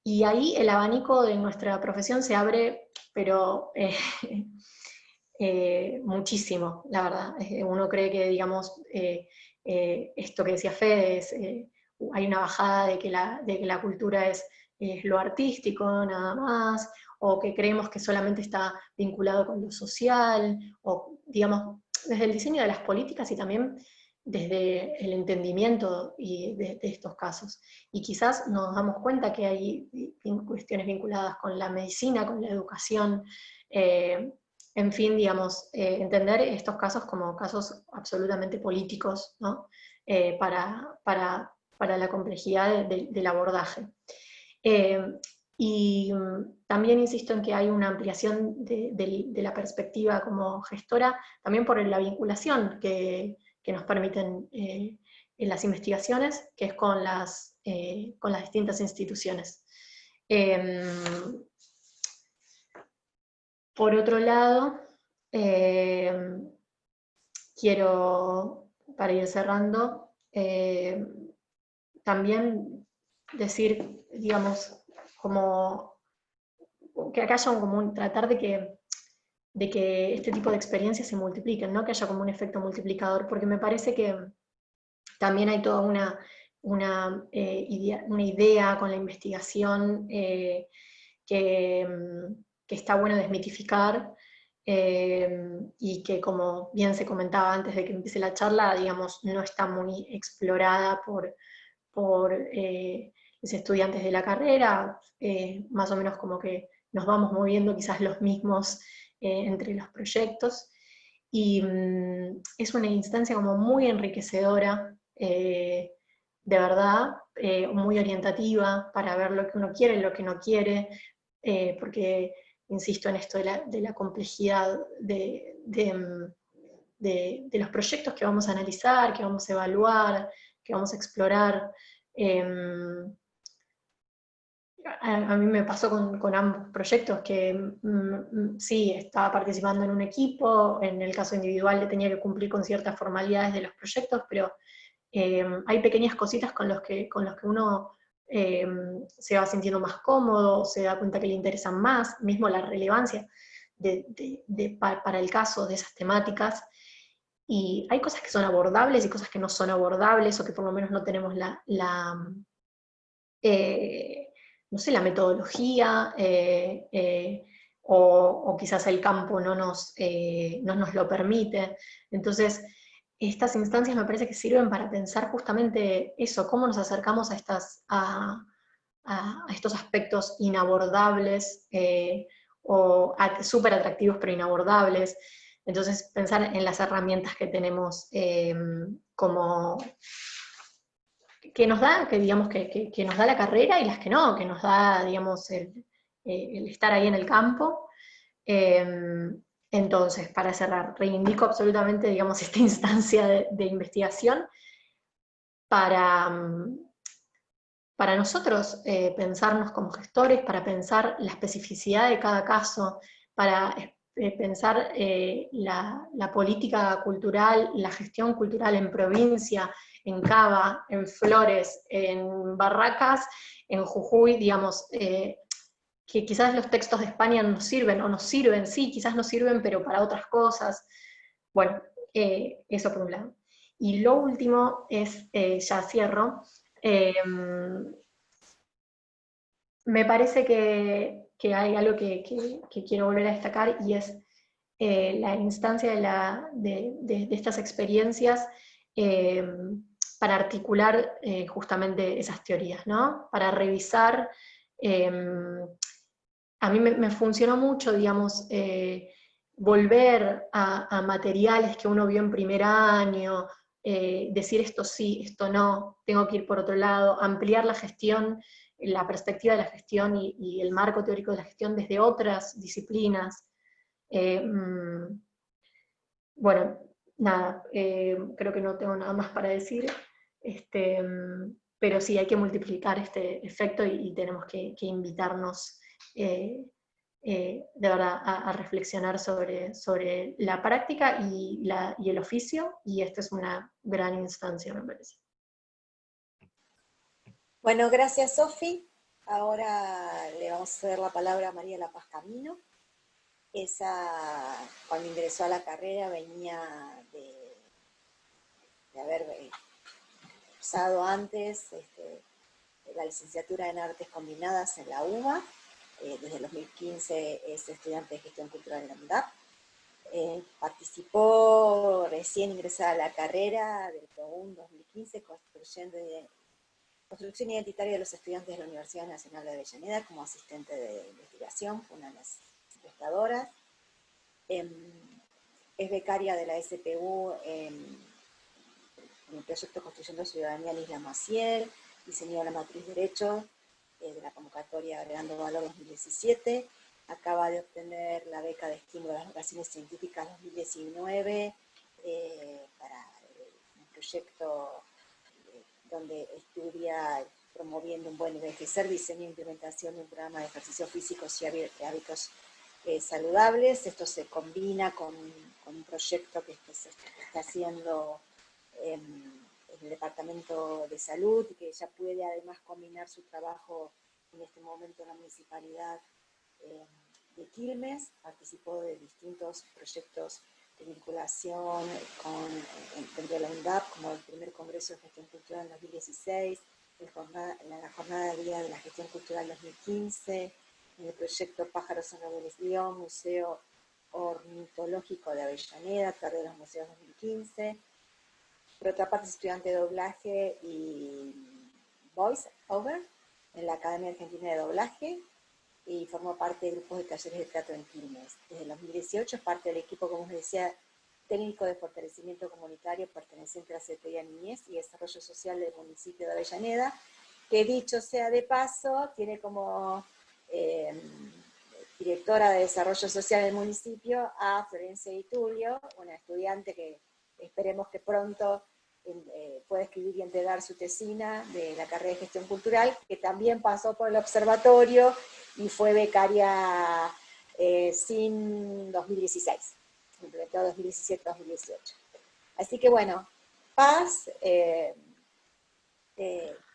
y ahí el abanico de nuestra profesión se abre, pero muchísimo, la verdad. Uno cree que, digamos, esto que decía Fede, hay una bajada de que la cultura es lo artístico nada más, o que creemos que solamente está vinculado con lo social, o digamos, desde el diseño de las políticas y también desde el entendimiento de estos casos. Y quizás nos damos cuenta que hay cuestiones vinculadas con la medicina, con la educación, en fin, digamos, entender estos casos como casos absolutamente políticos, ¿no? Para la complejidad del abordaje. Y también insisto en que hay una ampliación de la perspectiva como gestora, también por la vinculación que nos permiten en las investigaciones, que es con las distintas instituciones. Por otro lado, quiero, para ir cerrando, también decir, digamos, como que acá haya tratar de que este tipo de experiencias se multipliquen, ¿no? Que haya como un efecto multiplicador, porque me parece que también hay toda una idea con la investigación que está bueno desmitificar, y que, como bien se comentaba antes de que empiece la charla, digamos, no está muy explorada por los estudiantes de la carrera, más o menos como que nos vamos moviendo quizás los mismos entre los proyectos, y es una instancia como muy enriquecedora, de verdad, muy orientativa para ver lo que uno quiere y lo que no quiere, porque insisto en esto de la complejidad de los proyectos que vamos a analizar, que vamos a evaluar, que vamos a explorar. A mí me pasó con ambos proyectos que sí, estaba participando en un equipo, en el caso individual le tenía que cumplir con ciertas formalidades de los proyectos, pero hay pequeñas cositas con los que uno se va sintiendo más cómodo, se da cuenta que le interesan más, mismo la relevancia para el caso de esas temáticas. Y hay cosas que son abordables y cosas que no son abordables, o que por lo menos no tenemos no sé, la metodología, o quizás el campo no nos lo permite. Entonces, estas instancias me parece que sirven para pensar justamente eso, cómo nos acercamos a estos aspectos inabordables, o súper atractivos pero inabordables. Entonces, pensar en las herramientas que tenemos, como que nos da, digamos, que nos da la carrera, y las que no, que nos da, digamos, el estar ahí en el campo. Entonces, para cerrar, reivindico absolutamente, digamos, esta instancia de investigación para nosotros pensarnos como gestores, para pensar la especificidad de cada caso, para pensar la política cultural, la gestión cultural en provincia, en Cava, en Flores, en Barracas, en Jujuy, digamos, que quizás los textos de España nos sirven, o nos sirven, sí, quizás nos sirven, pero para otras cosas. Bueno, eso por un lado. Y lo último es, ya cierro, me parece que hay algo que quiero volver a destacar, y es la instancia de estas experiencias, para articular justamente esas teorías, ¿no? Para revisar. A mí me funcionó mucho, digamos, volver a materiales que uno vio en primer año, decir esto sí, esto no, tengo que ir por otro lado, ampliar la gestión, la perspectiva de la gestión y el marco teórico de la gestión desde otras disciplinas. Bueno, nada, creo que no tengo nada más para decir, pero sí, hay que multiplicar este efecto, y tenemos que invitarnos de verdad a reflexionar sobre la práctica y el oficio, y esta es una gran instancia, me parece. Bueno, gracias, Sofi. Ahora le vamos a ceder la palabra a María La Paz Camino. Esa, cuando ingresó a la carrera, venía de haber cursado antes la licenciatura en Artes Combinadas en la UBA. Desde el 2015 es estudiante de Gestión Cultural en la UNDAP. Participó recién ingresada a la carrera del PROUN 2015, Construcción Identitaria de los Estudiantes de la Universidad Nacional de Avellaneda, como asistente de investigación, fue una de las investigadoras. Es becaria de la SPU en el proyecto Construyendo Ciudadanía en Isla Maciel, diseñó la matriz Derecho de la convocatoria Agregando Valor 2017, acaba de obtener la beca de estímulo a las vocaciones científicas 2019 para un proyecto donde estudia promoviendo un buen envejecer, diseño e implementación de un programa de ejercicios físicos y hábitos saludables. Esto se combina con un proyecto que se está haciendo en el Departamento de Salud, que ella puede además combinar su trabajo en este momento en la Municipalidad de Quilmes. Participó de distintos proyectos de vinculación dentro de la UNDAP, como el primer Congreso de Gestión Cultural en 2016, la Jornada de Día de la Gestión Cultural 2015, en el proyecto Pájaros en Rebelión, Museo Ornitológico de Avellaneda, Tarde de los Museos 2015. Por otra parte, es estudiante de doblaje y voice over en la Academia Argentina de Doblaje y formó parte de grupos de talleres de teatro en Quilmes. Desde el 2018 es parte del equipo, como os decía, técnico de fortalecimiento comunitario perteneciente a la Secretaría de Niñez y Desarrollo Social del municipio de Avellaneda, que dicho sea de paso, tiene como directora de Desarrollo Social del municipio a Florencia Di Tulio, una estudiante que esperemos que pronto pueda escribir y entregar su tesina de la carrera de Gestión Cultural, que también pasó por el observatorio y fue becaria SIN 2016, implementado 2017-2018. Así que bueno, Paz, te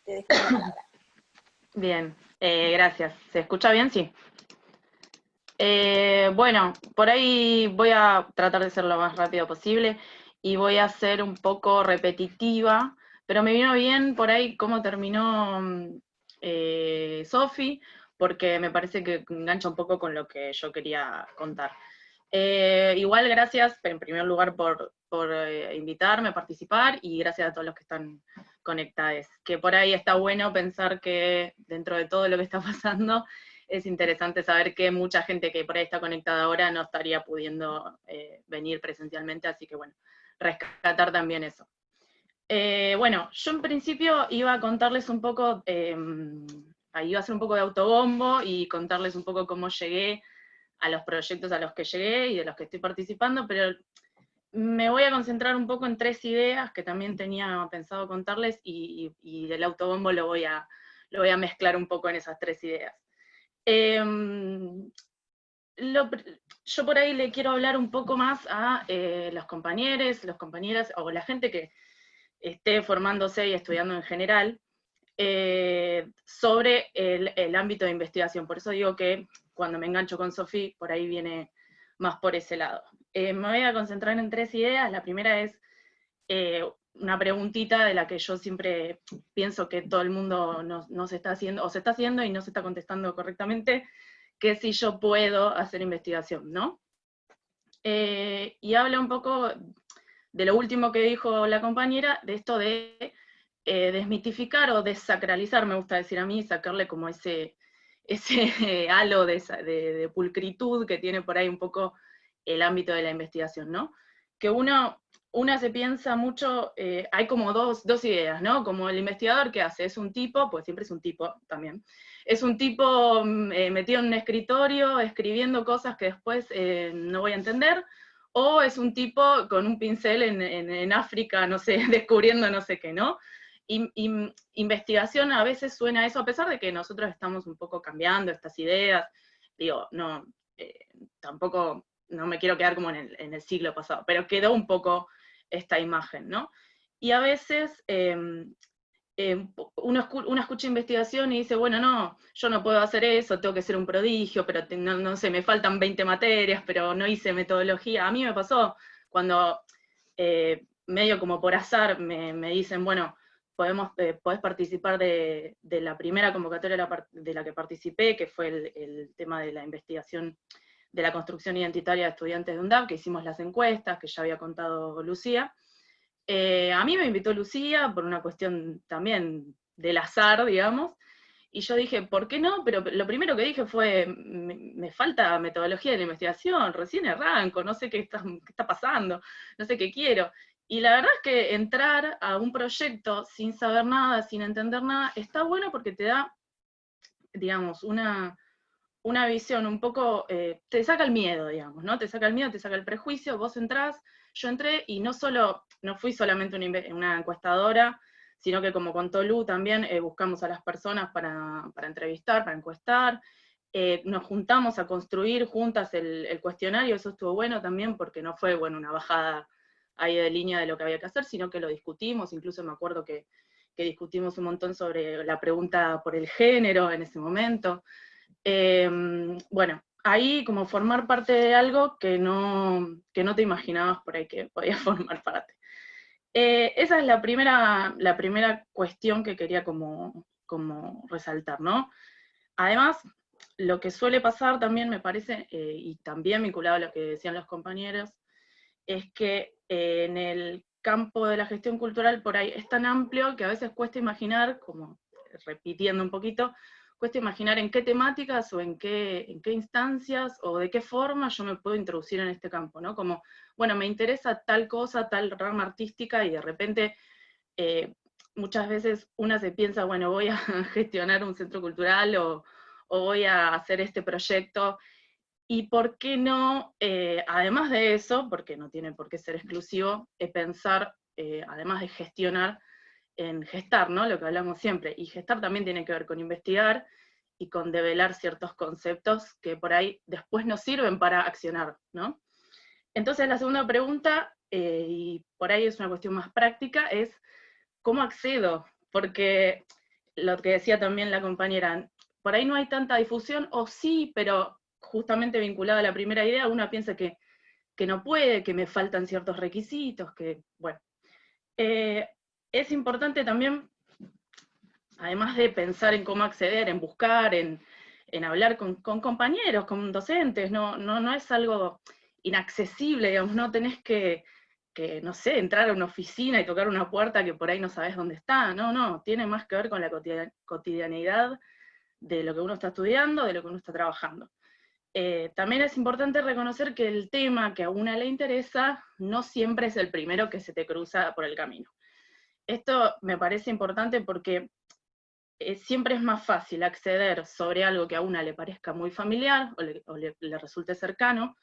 dejo la palabra. Bien, gracias. ¿Se escucha bien? Sí. Bueno, por ahí voy a tratar de ser lo más rápido posible y voy a ser un poco repetitiva, pero me vino bien por ahí cómo terminó Sofi, porque me parece que engancha un poco con lo que yo quería contar. Igual gracias en primer lugar por invitarme a participar y gracias a todos los que están conectados, que por ahí está bueno pensar que dentro de todo lo que está pasando es interesante saber que mucha gente que por ahí está conectada ahora no estaría pudiendo venir presencialmente, así que bueno, rescatar también eso. Bueno, yo en principio iba a contarles un poco, iba a hacer un poco de autobombo y contarles un poco cómo llegué a los proyectos a los que llegué y de los que estoy participando, pero me voy a concentrar un poco en 3 ideas que también tenía pensado contarles y el autobombo lo voy a mezclar un poco en esas 3 ideas. Yo por ahí le quiero hablar un poco más a los compañeros, las compañeras, o la gente que esté formándose y estudiando en general, sobre el ámbito de investigación. Por eso digo que cuando me engancho con Sofi, por ahí viene más por ese lado. Me voy a concentrar en 3 ideas. La primera es una preguntita de la que yo siempre pienso que todo el mundo no se está haciendo, o se está haciendo y no se está contestando correctamente, que es si yo puedo hacer investigación, ¿no? Y habla un poco de lo último que dijo la compañera, de esto de desmitificar o desacralizar, me gusta decir a mí, sacarle como ese halo de pulcritud que tiene por ahí un poco el ámbito de la investigación, ¿no? Que una se piensa mucho, hay como dos ideas, ¿no? Como el investigador que hace, es un tipo, pues siempre es un tipo también, es un tipo metido en un escritorio, escribiendo cosas que después no voy a entender, o es un tipo con un pincel en África, no sé, descubriendo no sé qué, ¿no? Y investigación a veces suena a eso, a pesar de que nosotros estamos un poco cambiando estas ideas, digo, no, tampoco, no me quiero quedar como en el siglo pasado, pero quedó un poco esta imagen, ¿no? Y a veces uno escucha investigación y dice, bueno, no, yo no puedo hacer eso, tengo que ser un prodigio, pero no sé, me faltan 20 materias, pero no hice metodología. A mí me pasó cuando medio como por azar me dicen, bueno, podés participar de la primera convocatoria de la que participé, que fue el tema de la investigación de la construcción identitaria de estudiantes de UNDAP, que hicimos las encuestas, que ya había contado Lucía. A mí me invitó Lucía por una cuestión también del azar, digamos, y yo dije, ¿por qué no? Pero lo primero que dije fue, me falta metodología de la investigación, recién arranco, no sé qué está pasando, no sé qué quiero. Y la verdad es que entrar a un proyecto sin saber nada, sin entender nada, está bueno porque te da, digamos, una visión un poco, te saca el miedo, digamos, ¿no? Te saca el miedo, te saca el prejuicio, vos entrás, yo entré y no fui solamente una encuestadora, sino que como contó Lu también, buscamos a las personas para entrevistar, para encuestar, nos juntamos a construir juntas el cuestionario, eso estuvo bueno también porque no fue, bueno, una bajada ahí de línea de lo que había que hacer, sino que lo discutimos, incluso me acuerdo que discutimos un montón sobre la pregunta por el género en ese momento. Bueno, ahí como formar parte de algo que no te imaginabas por ahí que podías formar parte. Esa es la primera cuestión que quería como resaltar, ¿no? Además, lo que suele pasar también me parece, y también vinculado a lo que decían los compañeros, es que en el campo de la gestión cultural por ahí es tan amplio que a veces cuesta imaginar, como repitiendo un poquito, cuesta imaginar en qué temáticas o en qué instancias o de qué forma yo me puedo introducir en este campo, ¿no? Como, bueno, me interesa tal cosa, tal rama artística, y de repente muchas veces una se piensa, bueno, voy a gestionar un centro cultural o voy a hacer este proyecto, y por qué no, además de eso, porque no tiene por qué ser exclusivo, pensar, además de gestionar, en gestar, ¿no? Lo que hablamos siempre, y gestar también tiene que ver con investigar y con develar ciertos conceptos que por ahí después nos sirven para accionar, ¿no? Entonces la segunda pregunta, y por ahí es una cuestión más práctica, es ¿cómo accedo? Porque lo que decía también la compañera, por ahí no hay tanta difusión, o sí, pero justamente vinculado a la primera idea, uno piensa que no puede, que me faltan ciertos requisitos, que, bueno. Es importante también, además de pensar en cómo acceder, en buscar, en hablar con compañeros, con docentes, no es algo inaccesible, digamos, no tenés que, no sé, entrar a una oficina y tocar una puerta que por ahí no sabés dónde está, no, tiene más que ver con la cotidianidad de lo que uno está estudiando, de lo que uno está trabajando. También es importante reconocer que el tema que a una le interesa no siempre es el primero que se te cruza por el camino. Esto me parece importante porque siempre es más fácil acceder sobre algo que a una le parezca muy familiar o le resulte cercano,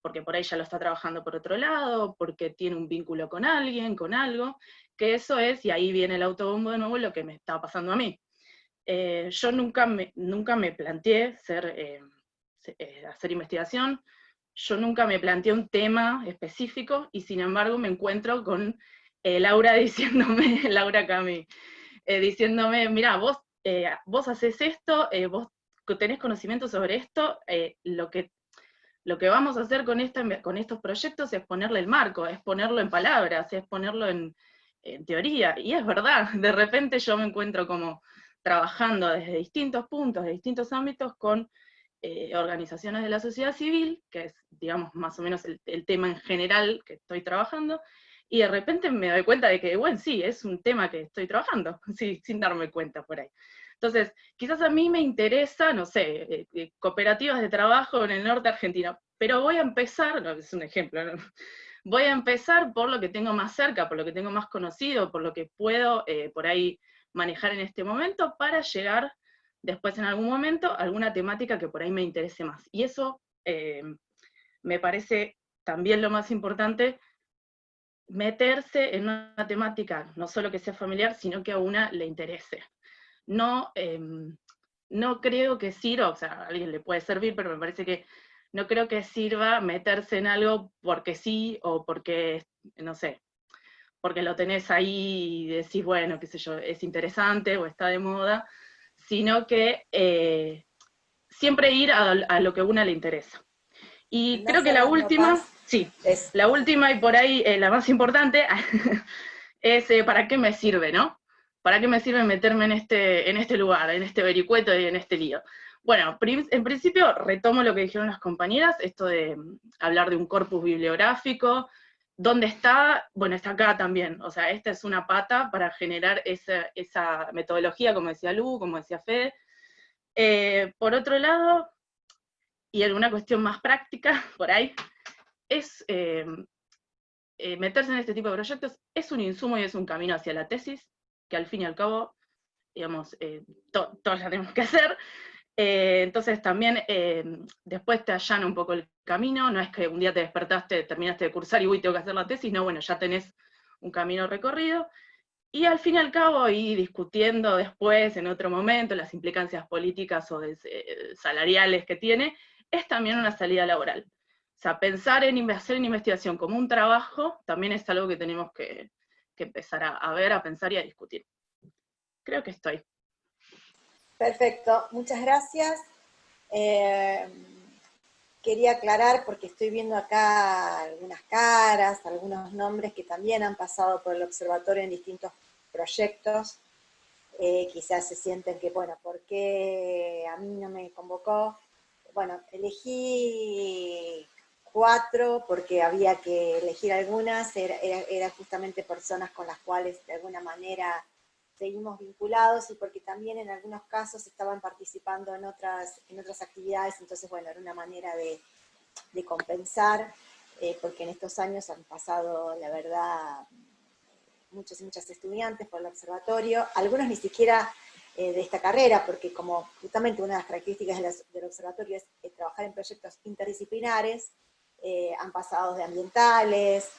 porque por ahí ya lo está trabajando por otro lado, porque tiene un vínculo con alguien, con algo, que eso es, y ahí viene el autobombo de nuevo, lo que me está pasando a mí. Yo nunca me planteé hacer investigación, yo nunca me planteé un tema específico, y sin embargo me encuentro con Laura diciéndome, Laura Cami, diciéndome, mirá, vos haces esto, vos tenés conocimiento sobre esto, lo que vamos a hacer con estos proyectos es ponerle el marco, es ponerlo en palabras, es ponerlo en teoría, y es verdad, de repente yo me encuentro como trabajando desde distintos puntos, de distintos ámbitos, con organizaciones de la sociedad civil, que es, digamos, más o menos el tema en general que estoy trabajando, y de repente me doy cuenta de que, bueno, sí, es un tema que estoy trabajando, sí, sin darme cuenta por ahí. Entonces, quizás a mí me interesa, no sé, cooperativas de trabajo en el norte argentino, pero voy a empezar, no, es un ejemplo, ¿no? Voy a empezar por lo que tengo más cerca, por lo que tengo más conocido, por lo que puedo por ahí manejar en este momento, para llegar después en algún momento a alguna temática que por ahí me interese más. Y eso me parece también lo más importante, meterse en una temática, no solo que sea familiar, sino que a una le interese. No creo que sirva, o sea, a alguien le puede servir, pero me parece que no creo que sirva meterse en algo porque sí, o porque, no sé, porque lo tenés ahí y decís, bueno, qué sé yo, es interesante o está de moda, sino que siempre ir a lo que a una le interesa. Y creo que la última, sí, la última y por ahí la más importante, es ¿para qué me sirve, no? ¿Para qué me sirve meterme en este lugar, en este vericueto y en este lío? Bueno, en principio retomo lo que dijeron las compañeras, esto de hablar de un corpus bibliográfico. ¿Dónde está? Bueno, está acá también. O sea, esta es una pata para generar esa metodología, como decía Lu, como decía Fede. Por otro lado, y alguna cuestión más práctica, por ahí, es meterse en este tipo de proyectos, es un insumo y es un camino hacia la tesis, que al fin y al cabo, digamos, todos la tenemos que hacer. Entonces también después te allana un poco el camino, no es que un día te despertaste, terminaste de cursar y uy, tengo que hacer la tesis, no, bueno, ya tenés un camino recorrido, y al fin y al cabo, y discutiendo después, en otro momento, las implicancias políticas o salariales que tiene, es también una salida laboral. O sea, pensar en hacer en investigación como un trabajo, también es algo que tenemos que empezar a ver, a pensar y a discutir. Creo que estoy. Perfecto, muchas gracias. Quería aclarar, porque estoy viendo acá algunas caras, algunos nombres que también han pasado por el observatorio en distintos proyectos. Quizás se sienten que, bueno, ¿por qué a mí no me convocó? Bueno, elegí 4 porque había que elegir algunas, era justamente personas con las cuales de alguna manera seguimos vinculados y porque también en algunos casos estaban participando en otras actividades, entonces bueno, era una manera de compensar, porque en estos años han pasado, la verdad, muchos y muchas estudiantes por el observatorio, algunos ni siquiera de esta carrera, porque como justamente una de las características del observatorio es trabajar en proyectos interdisciplinares, han pasado de ambientales,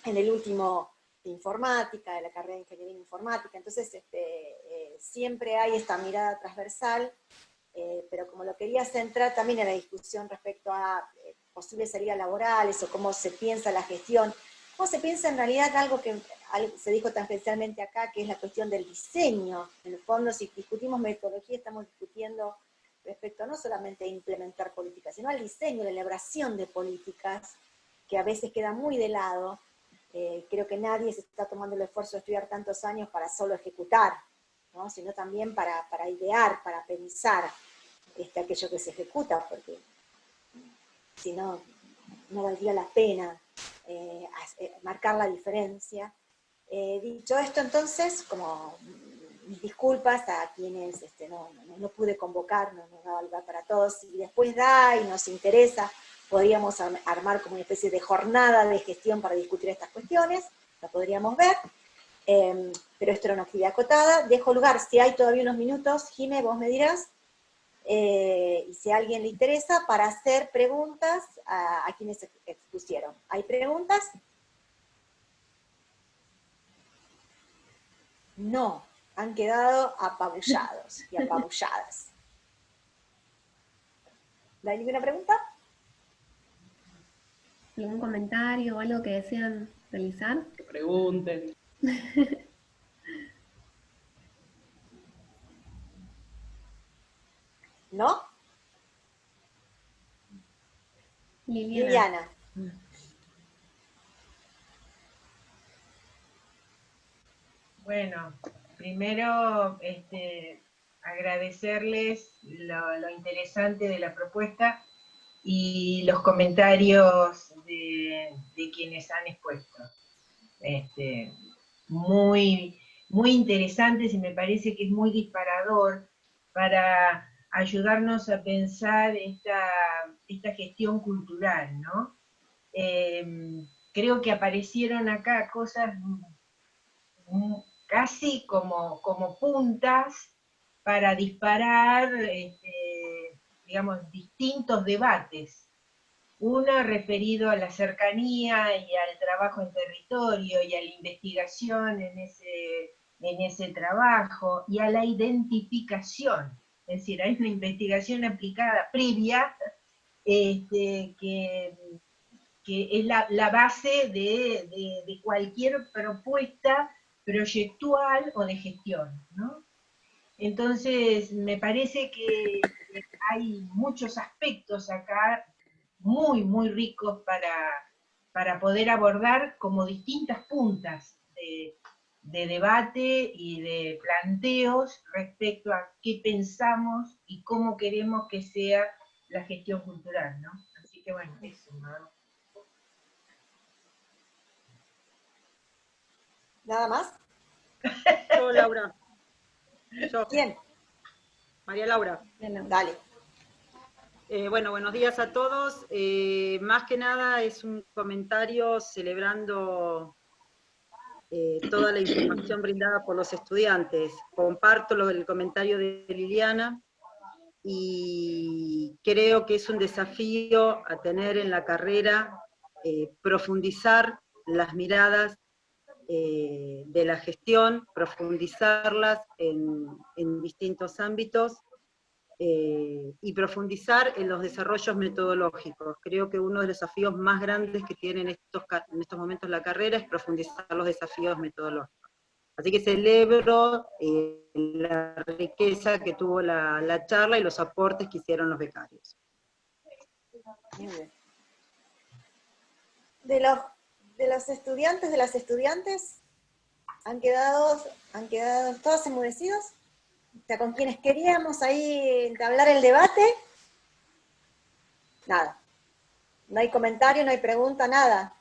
en el último de informática, de la carrera de ingeniería informática, entonces siempre hay esta mirada transversal, pero como lo quería centrar también en la discusión respecto a posibles salidas laborales o cómo se piensa la gestión, cómo se piensa en realidad algo que se dijo transversalmente acá, que es la cuestión del diseño. En el fondo, si discutimos metodología, estamos discutiendo respecto no solamente a implementar políticas, sino al diseño, la elaboración de políticas, que a veces queda muy de lado. Creo que nadie se está tomando el esfuerzo de estudiar tantos años para solo ejecutar, ¿no? Sino también para idear, para pensar aquello que se ejecuta, porque si no, no valdría la pena marcar la diferencia. Dicho esto, entonces, como mis disculpas a quienes no pude convocar, no daba lugar para todos, si después da y nos interesa, podríamos armar como una especie de jornada de gestión para discutir estas cuestiones, lo podríamos ver, pero esto era una actividad acotada. Dejo lugar, si hay todavía unos minutos, Jimé, vos me dirás, y si a alguien le interesa, para hacer preguntas a quienes expusieron. ¿Hay preguntas? No, han quedado apabullados y apabulladas. ¿No hay ninguna pregunta? ¿Algún comentario o algo que desean realizar? Que pregunten. ¿No? Liliana. Bueno, primero agradecerles lo interesante de la propuesta y los comentarios de quienes han expuesto. Muy, muy interesantes y me parece que es muy disparador para ayudarnos a pensar esta gestión cultural, ¿no? Creo que aparecieron acá cosas casi como puntas para disparar, digamos, distintos debates. Uno referido a la cercanía y al trabajo en territorio y a la investigación en ese trabajo y a la identificación. Es decir, hay una investigación aplicada previa que es la base de cualquier propuesta proyectual o de gestión, ¿no? Entonces, me parece que hay muchos aspectos acá muy, muy ricos para poder abordar como distintas puntas de debate y de planteos respecto a qué pensamos y cómo queremos que sea la gestión cultural, ¿no? Así que bueno, eso, ¿no? ¿Nada más? Yo, Laura. Yo. ¿Quién? María Laura. Dale. Bueno, buenos días a todos. Más que nada es un comentario celebrando toda la información brindada por los estudiantes. Comparto el comentario de Liliana y creo que es un desafío a tener en la carrera, profundizar las miradas de la gestión, profundizarlas en distintos ámbitos, y profundizar en los desarrollos metodológicos. Creo que uno de los desafíos más grandes que tiene en estos momentos la carrera es profundizar los desafíos metodológicos. Así que celebro la riqueza que tuvo la charla y los aportes que hicieron los becarios. Muy bien. De los estudiantes, de las estudiantes, ¿han quedado todos enmudecidos? O sea, con quienes queríamos ahí entablar el debate, nada. No hay comentario, no hay pregunta, nada.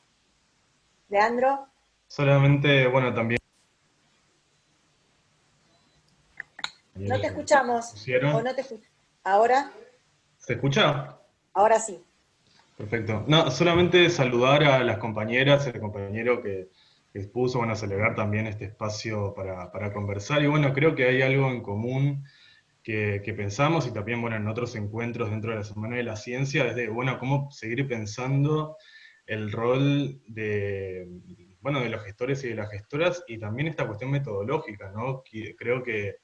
Leandro. Solamente, bueno, también... No te escuchamos. ¿Pusieron? ¿O no te escuchamos? ¿Ahora? ¿Se escucha? Ahora sí. Perfecto. No, solamente saludar a las compañeras y al compañero que expuso, bueno, celebrar también este espacio para conversar. Y bueno, creo que hay algo en común que pensamos, y también, bueno, en otros encuentros dentro de la Semana de la Ciencia, es de, bueno, cómo seguir pensando el rol de, bueno, de los gestores y de las gestoras, y también esta cuestión metodológica, ¿no? Creo que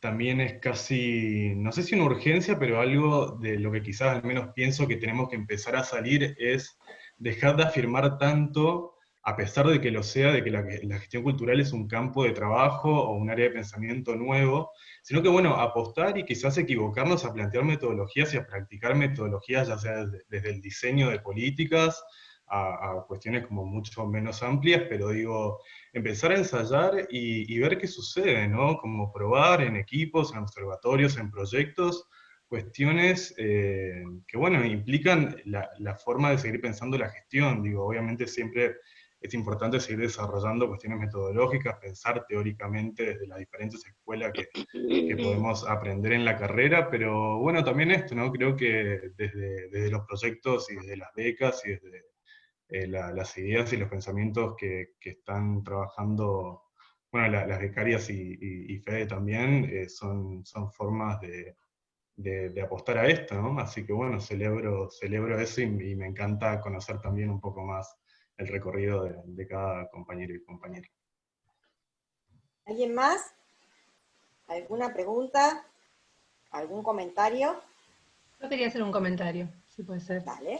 también es casi, no sé si una urgencia, pero algo de lo que quizás al menos pienso que tenemos que empezar a salir es dejar de afirmar tanto, a pesar de que lo sea, de que la gestión cultural es un campo de trabajo o un área de pensamiento nuevo, sino que, bueno, apostar y quizás equivocarnos a plantear metodologías y a practicar metodologías, ya sea desde el diseño de políticas a cuestiones como mucho menos amplias, pero digo, empezar a ensayar y ver qué sucede, ¿no? Como probar en equipos, en observatorios, en proyectos, cuestiones que, bueno, implican la forma de seguir pensando la gestión. Digo, obviamente siempre es importante seguir desarrollando cuestiones metodológicas, pensar teóricamente desde las diferentes escuelas que podemos aprender en la carrera, pero bueno, también esto, ¿no? Creo que desde los proyectos y desde las becas y desde las ideas y los pensamientos que están trabajando, bueno, las becarias y Fede también, son formas de apostar a esto, ¿no? Así que bueno, celebro eso y me encanta conocer también un poco más el recorrido de cada compañero y compañera. ¿Alguien más? ¿Alguna pregunta? ¿Algún comentario? Yo quería hacer un comentario, si puede ser. Dale.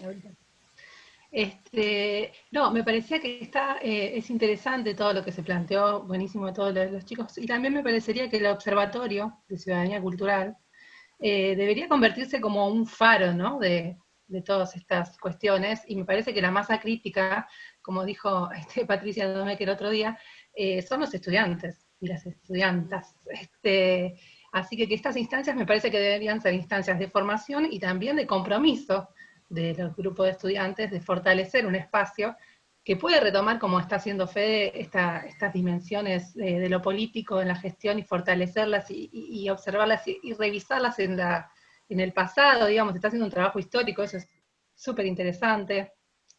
No, me parecía que es interesante todo lo que se planteó, buenísimo de todos los chicos, y también me parecería que el Observatorio de Ciudadanía Cultural debería convertirse como un faro, ¿no? de todas estas cuestiones, y me parece que la masa crítica, como dijo Patricia Domecq el otro día, son los estudiantes y las estudiantas. Así que estas instancias me parece que deberían ser instancias de formación y también de compromiso de los grupos de estudiantes, de fortalecer un espacio que puede retomar, como está haciendo Fede, estas dimensiones de lo político en la gestión y fortalecerlas y observarlas y revisarlas en el pasado, digamos, está haciendo un trabajo histórico, eso es súper interesante.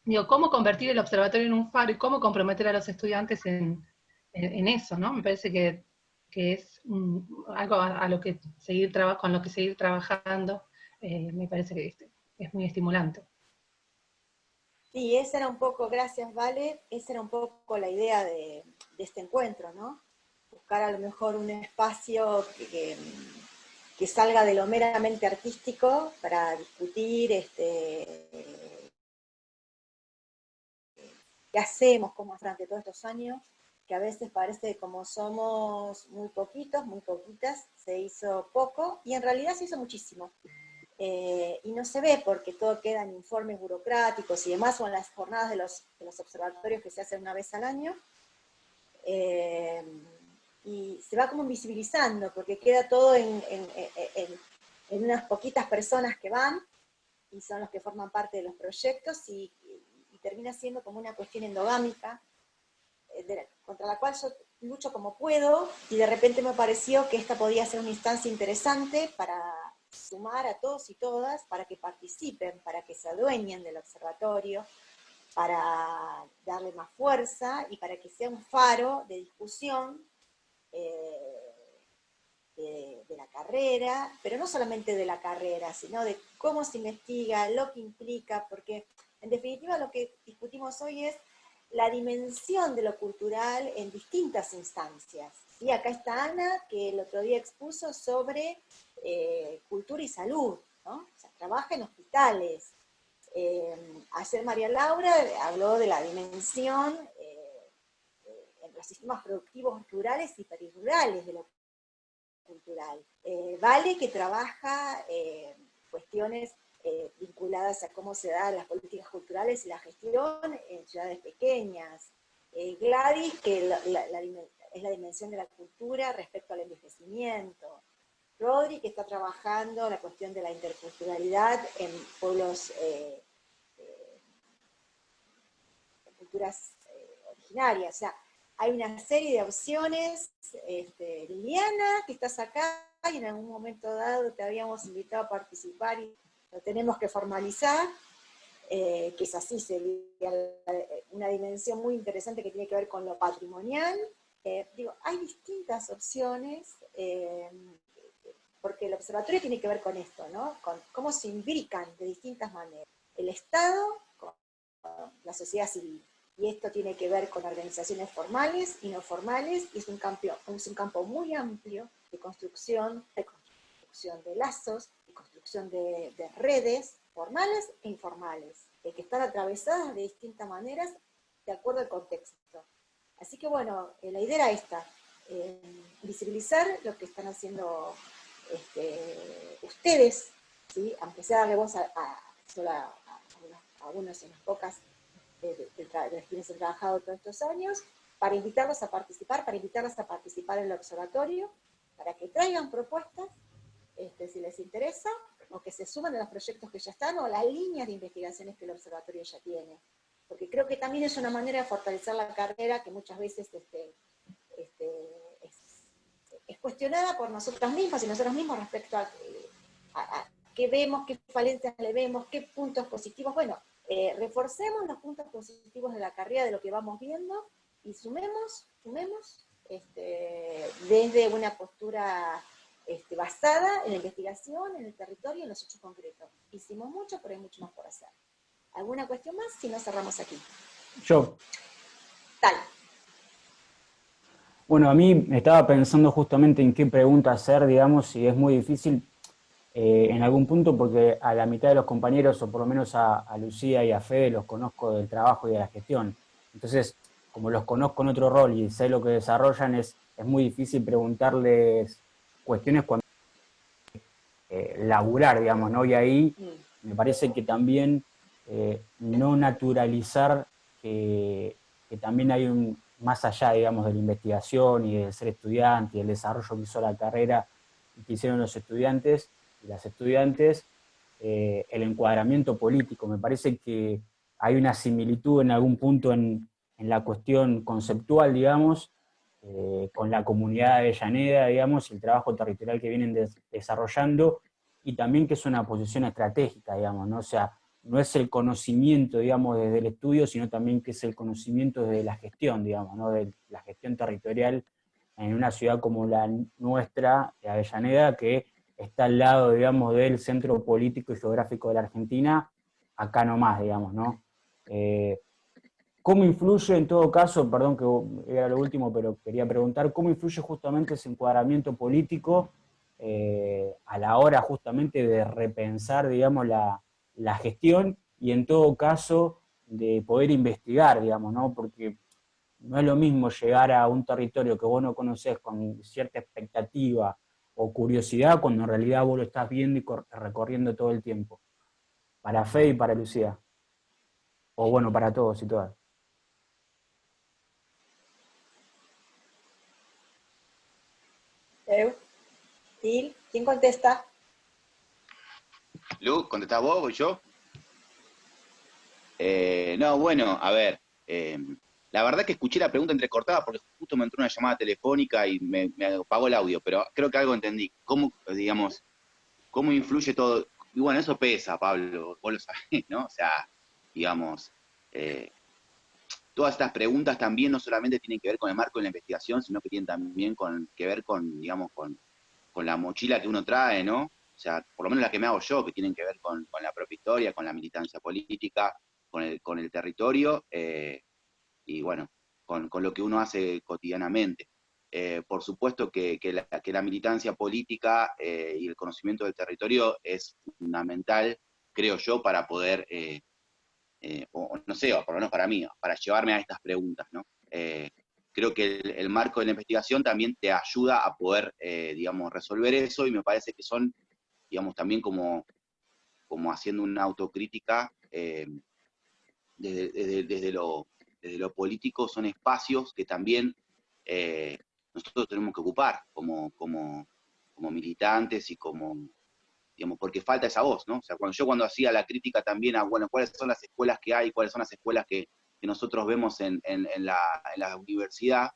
Digo, cómo convertir el observatorio en un faro y cómo comprometer a los estudiantes en eso, ¿no? Me parece que es algo a lo que con lo que seguir trabajando, me parece que es muy estimulante. Sí, esa era un poco, gracias Vale, esa era un poco la idea de este encuentro, ¿no? Buscar a lo mejor un espacio que salga de lo meramente artístico para discutir qué hacemos, cómo durante todos estos años, que a veces parece que como somos muy poquitos, muy poquitas, se hizo poco, y en realidad se hizo muchísimo. Y no se ve porque todo queda en informes burocráticos y demás, o en las jornadas de los observatorios que se hacen una vez al año. y se va como invisibilizando, porque queda todo en unas poquitas personas que van, y son los que forman parte de los proyectos, y termina siendo como una cuestión endogámica, contra la cual yo lucho como puedo, y de repente me pareció que esta podía ser una instancia interesante para sumar a todos y todas, para que participen, para que se adueñen del observatorio, para darle más fuerza, y para que sea un faro de discusión de la carrera, pero no solamente de la carrera, sino de cómo se investiga, lo que implica, porque en definitiva lo que discutimos hoy es la dimensión de lo cultural en distintas instancias. Y acá está Ana, que el otro día expuso sobre cultura y salud, ¿no? O sea, trabaja en hospitales. Ayer María Laura habló de la dimensión en los sistemas productivos rurales y perirurales de lo cultural. Vale, que trabaja cuestiones vinculadas a cómo se dan las políticas culturales y la gestión en ciudades pequeñas. Gladys, que es la dimensión de la cultura respecto al envejecimiento. Rodri, que está trabajando la cuestión de la interculturalidad en pueblos, culturas originarias. O sea, hay una serie de opciones. Liliana, que estás acá, y en algún momento dado te habíamos invitado a participar y lo tenemos que formalizar, que es así, sería una dimensión muy interesante que tiene que ver con lo patrimonial. Digo, hay distintas opciones, porque el observatorio tiene que ver con esto, ¿no? Con cómo se imbrican de distintas maneras el Estado con la sociedad civil. Y esto tiene que ver con organizaciones formales y no formales, y es un campo muy amplio de construcción de lazos, de construcción de redes formales e informales, que están atravesadas de distintas maneras de acuerdo al contexto. Así que bueno, la idea era esta, visibilizar lo que están haciendo ustedes, ¿sí? Aunque sea darle voz a unos, unas pocas de quienes han trabajado todos estos años, para invitarlos a participar, en el observatorio, para que traigan propuestas, si les interesa, o que se sumen a los proyectos que ya están, o a las líneas de investigaciones que el observatorio ya tiene. Porque creo que también es una manera de fortalecer la carrera que muchas veces es cuestionada por nosotros mismos y nosotros mismos respecto a qué vemos, qué falencias le vemos, qué puntos positivos. Bueno, reforcemos los puntos positivos de la carrera, de lo que vamos viendo, y sumemos desde una postura basada en la investigación, en el territorio, en los hechos concretos. Hicimos mucho, pero hay mucho más por hacer. ¿Alguna cuestión más? Si no, cerramos aquí. Yo. Tal. Bueno, a mí estaba pensando justamente en qué pregunta hacer, digamos, y es muy difícil en algún punto, porque a la mitad de los compañeros, o por lo menos a Lucía y a Fede, los conozco del trabajo y de la gestión. Entonces, como los conozco en otro rol y sé lo que desarrollan, es muy difícil preguntarles cuestiones cuando laburar, digamos, ¿no? Y ahí me parece que también no naturalizar que también hay un, más allá, digamos, de la investigación y de ser estudiante y el desarrollo que hizo la carrera y que hicieron los estudiantes y las estudiantes, el encuadramiento político. Me parece que hay una similitud en algún punto en la cuestión conceptual, digamos, con la comunidad de Avellaneda, digamos, y el trabajo territorial que vienen desarrollando, y también que es una posición estratégica, digamos, ¿no? O sea, no es el conocimiento, digamos, desde el estudio, sino también que es el conocimiento desde la gestión, digamos, ¿no? De la gestión territorial en una ciudad como la nuestra, de Avellaneda, que está al lado, digamos, del centro político y geográfico de la Argentina, acá nomás, digamos, ¿no? ¿Cómo influye, en todo caso, perdón que era lo último, pero quería preguntar, cómo influye justamente ese encuadramiento político a la hora justamente de repensar, digamos, la gestión y en todo caso de poder investigar, digamos, ¿no? Porque no es lo mismo llegar a un territorio que vos no conocés con cierta expectativa o curiosidad cuando en realidad vos lo estás viendo y recorriendo todo el tiempo. Para Fede y para Lucía. O bueno, para todos y todas. ¿Sí? ¿Quién contesta? Lu, ¿contestás vos o yo? No, bueno, a ver, la verdad que escuché la pregunta entrecortada porque justo me entró una llamada telefónica y me apagó el audio, pero creo que algo entendí. ¿Cómo, digamos, cómo influye todo? Y bueno, eso pesa, Pablo, vos lo sabés, ¿no? O sea, digamos, todas estas preguntas también no solamente tienen que ver con el marco de la investigación, sino que tienen también que ver con, digamos, con la mochila que uno trae, ¿no? O sea, por lo menos la que me hago yo, que tienen que ver con la propia historia, con la militancia política, con el territorio, y bueno, con lo que uno hace cotidianamente. Por supuesto que la militancia política y el conocimiento del territorio es fundamental, creo yo, para poder, o no sé, o por lo menos para mí, para llevarme a estas preguntas, ¿no? Creo que el marco de la investigación también te ayuda a poder, digamos, resolver eso, y me parece que son, digamos, también como haciendo una autocrítica, desde lo político, son espacios que también nosotros tenemos que ocupar como militantes y digamos, porque falta esa voz, ¿no? O sea, cuando hacía la crítica también a, bueno, cuáles son las escuelas que hay, cuáles son las escuelas que nosotros vemos en la universidad,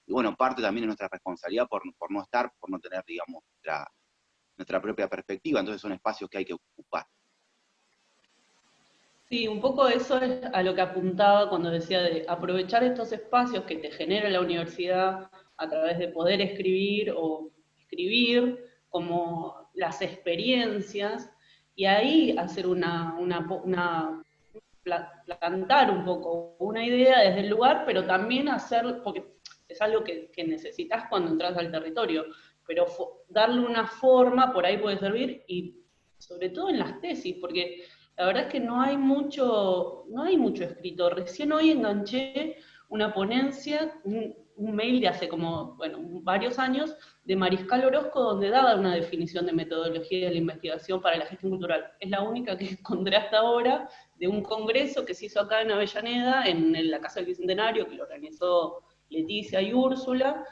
y bueno, parte también de nuestra responsabilidad por no estar, por no tener, digamos, nuestra propia perspectiva, entonces son espacios que hay que ocupar. Sí, un poco eso es a lo que apuntaba cuando decía de aprovechar estos espacios que te genera la universidad a través de poder escribir o escribir, como las experiencias, y ahí hacer plantar un poco una idea desde el lugar, pero también hacer, porque es algo que necesitas cuando entras al territorio, pero darle una forma por ahí puede servir, y sobre todo en las tesis, porque la verdad es que no hay mucho escrito. Recién hoy enganché una ponencia, un mail de hace como, bueno, varios años, de Mariscal Orozco, donde daba una definición de metodología de la investigación para la gestión cultural. Es la única que encontré hasta ahora, de un congreso que se hizo acá en Avellaneda, en la Casa del Bicentenario, que lo organizó Leticia y Úrsula,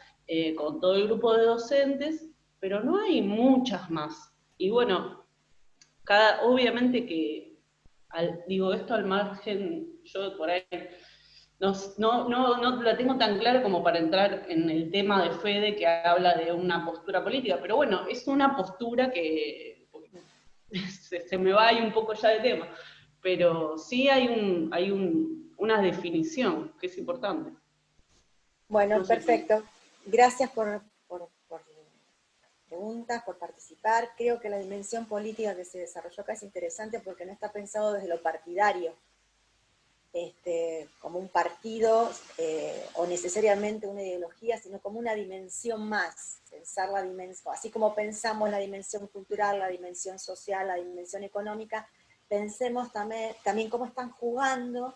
con todo el grupo de docentes, pero no hay muchas más. Y bueno, obviamente que, digo esto al margen, yo por ahí no la tengo tan clara como para entrar en el tema de Fede, que habla de una postura política, pero bueno, es una postura que se me va ahí un poco ya de tema, pero sí hay una definición que es importante. Bueno, No sé. perfecto. Gracias por preguntas, por participar. Creo que la dimensión política que se desarrolló acá es interesante porque no está pensado desde lo partidario, como un partido o necesariamente una ideología, sino como una dimensión más. Pensar la dimensión, así como pensamos la dimensión cultural, la dimensión social, la dimensión económica, pensemos también cómo están jugando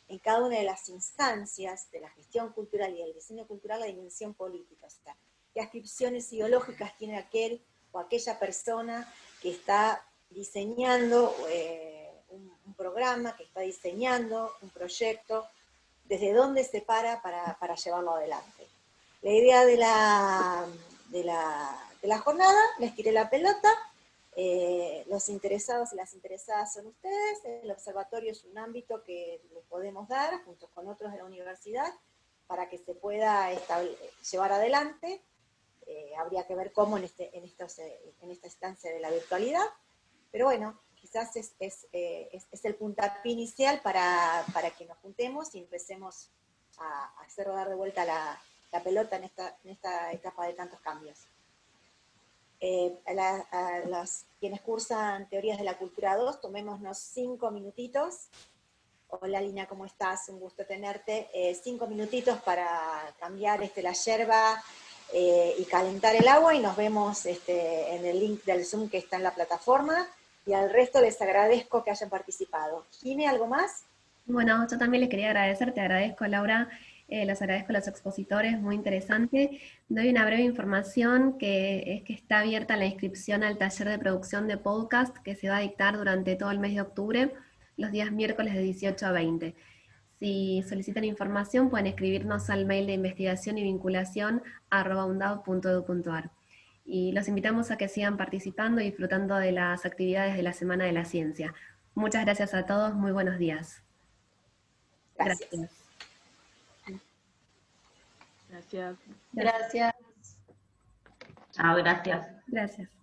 en cada una de las instancias de la gestión cultural y del diseño cultural la dimensión política. O sea, qué ascripciones ideológicas tiene aquel o aquella persona que está diseñando un programa, que está diseñando un proyecto, desde dónde se para llevarlo adelante. La idea de la jornada, les tiré la pelota, los interesados y las interesadas son ustedes, el observatorio es un ámbito que les podemos dar, junto con otros de la universidad, para que se pueda llevar adelante. Habría que ver cómo en esta instancia de la virtualidad, pero bueno, quizás es el puntapié inicial para que nos juntemos y empecemos a hacer rodar de vuelta la pelota en esta etapa de tantos cambios. A quienes cursan Teorías de la Cultura 2, tomémonos 5 minutitos. Hola Lina, ¿cómo estás? Un gusto tenerte. 5 minutitos para cambiar la yerba y calentar el agua, y nos vemos en el link del Zoom que está en la plataforma, y al resto les agradezco que hayan participado. Jime, ¿algo más? Bueno, yo también les quería agradecer, te agradezco Laura, les agradezco a los expositores, muy interesante. Doy una breve información que es que está abierta la inscripción al taller de producción de podcast que se va a dictar durante todo el mes de octubre, los días miércoles de 18 a 20. Si solicitan información pueden escribirnos al mail de investigación y vinculación @undab.edu.ar. y los invitamos a que sigan participando y disfrutando de las actividades de la Semana de la Ciencia. Muchas gracias a todos, muy buenos días. Gracias. Gracias. Gracias. Chao, gracias. Gracias.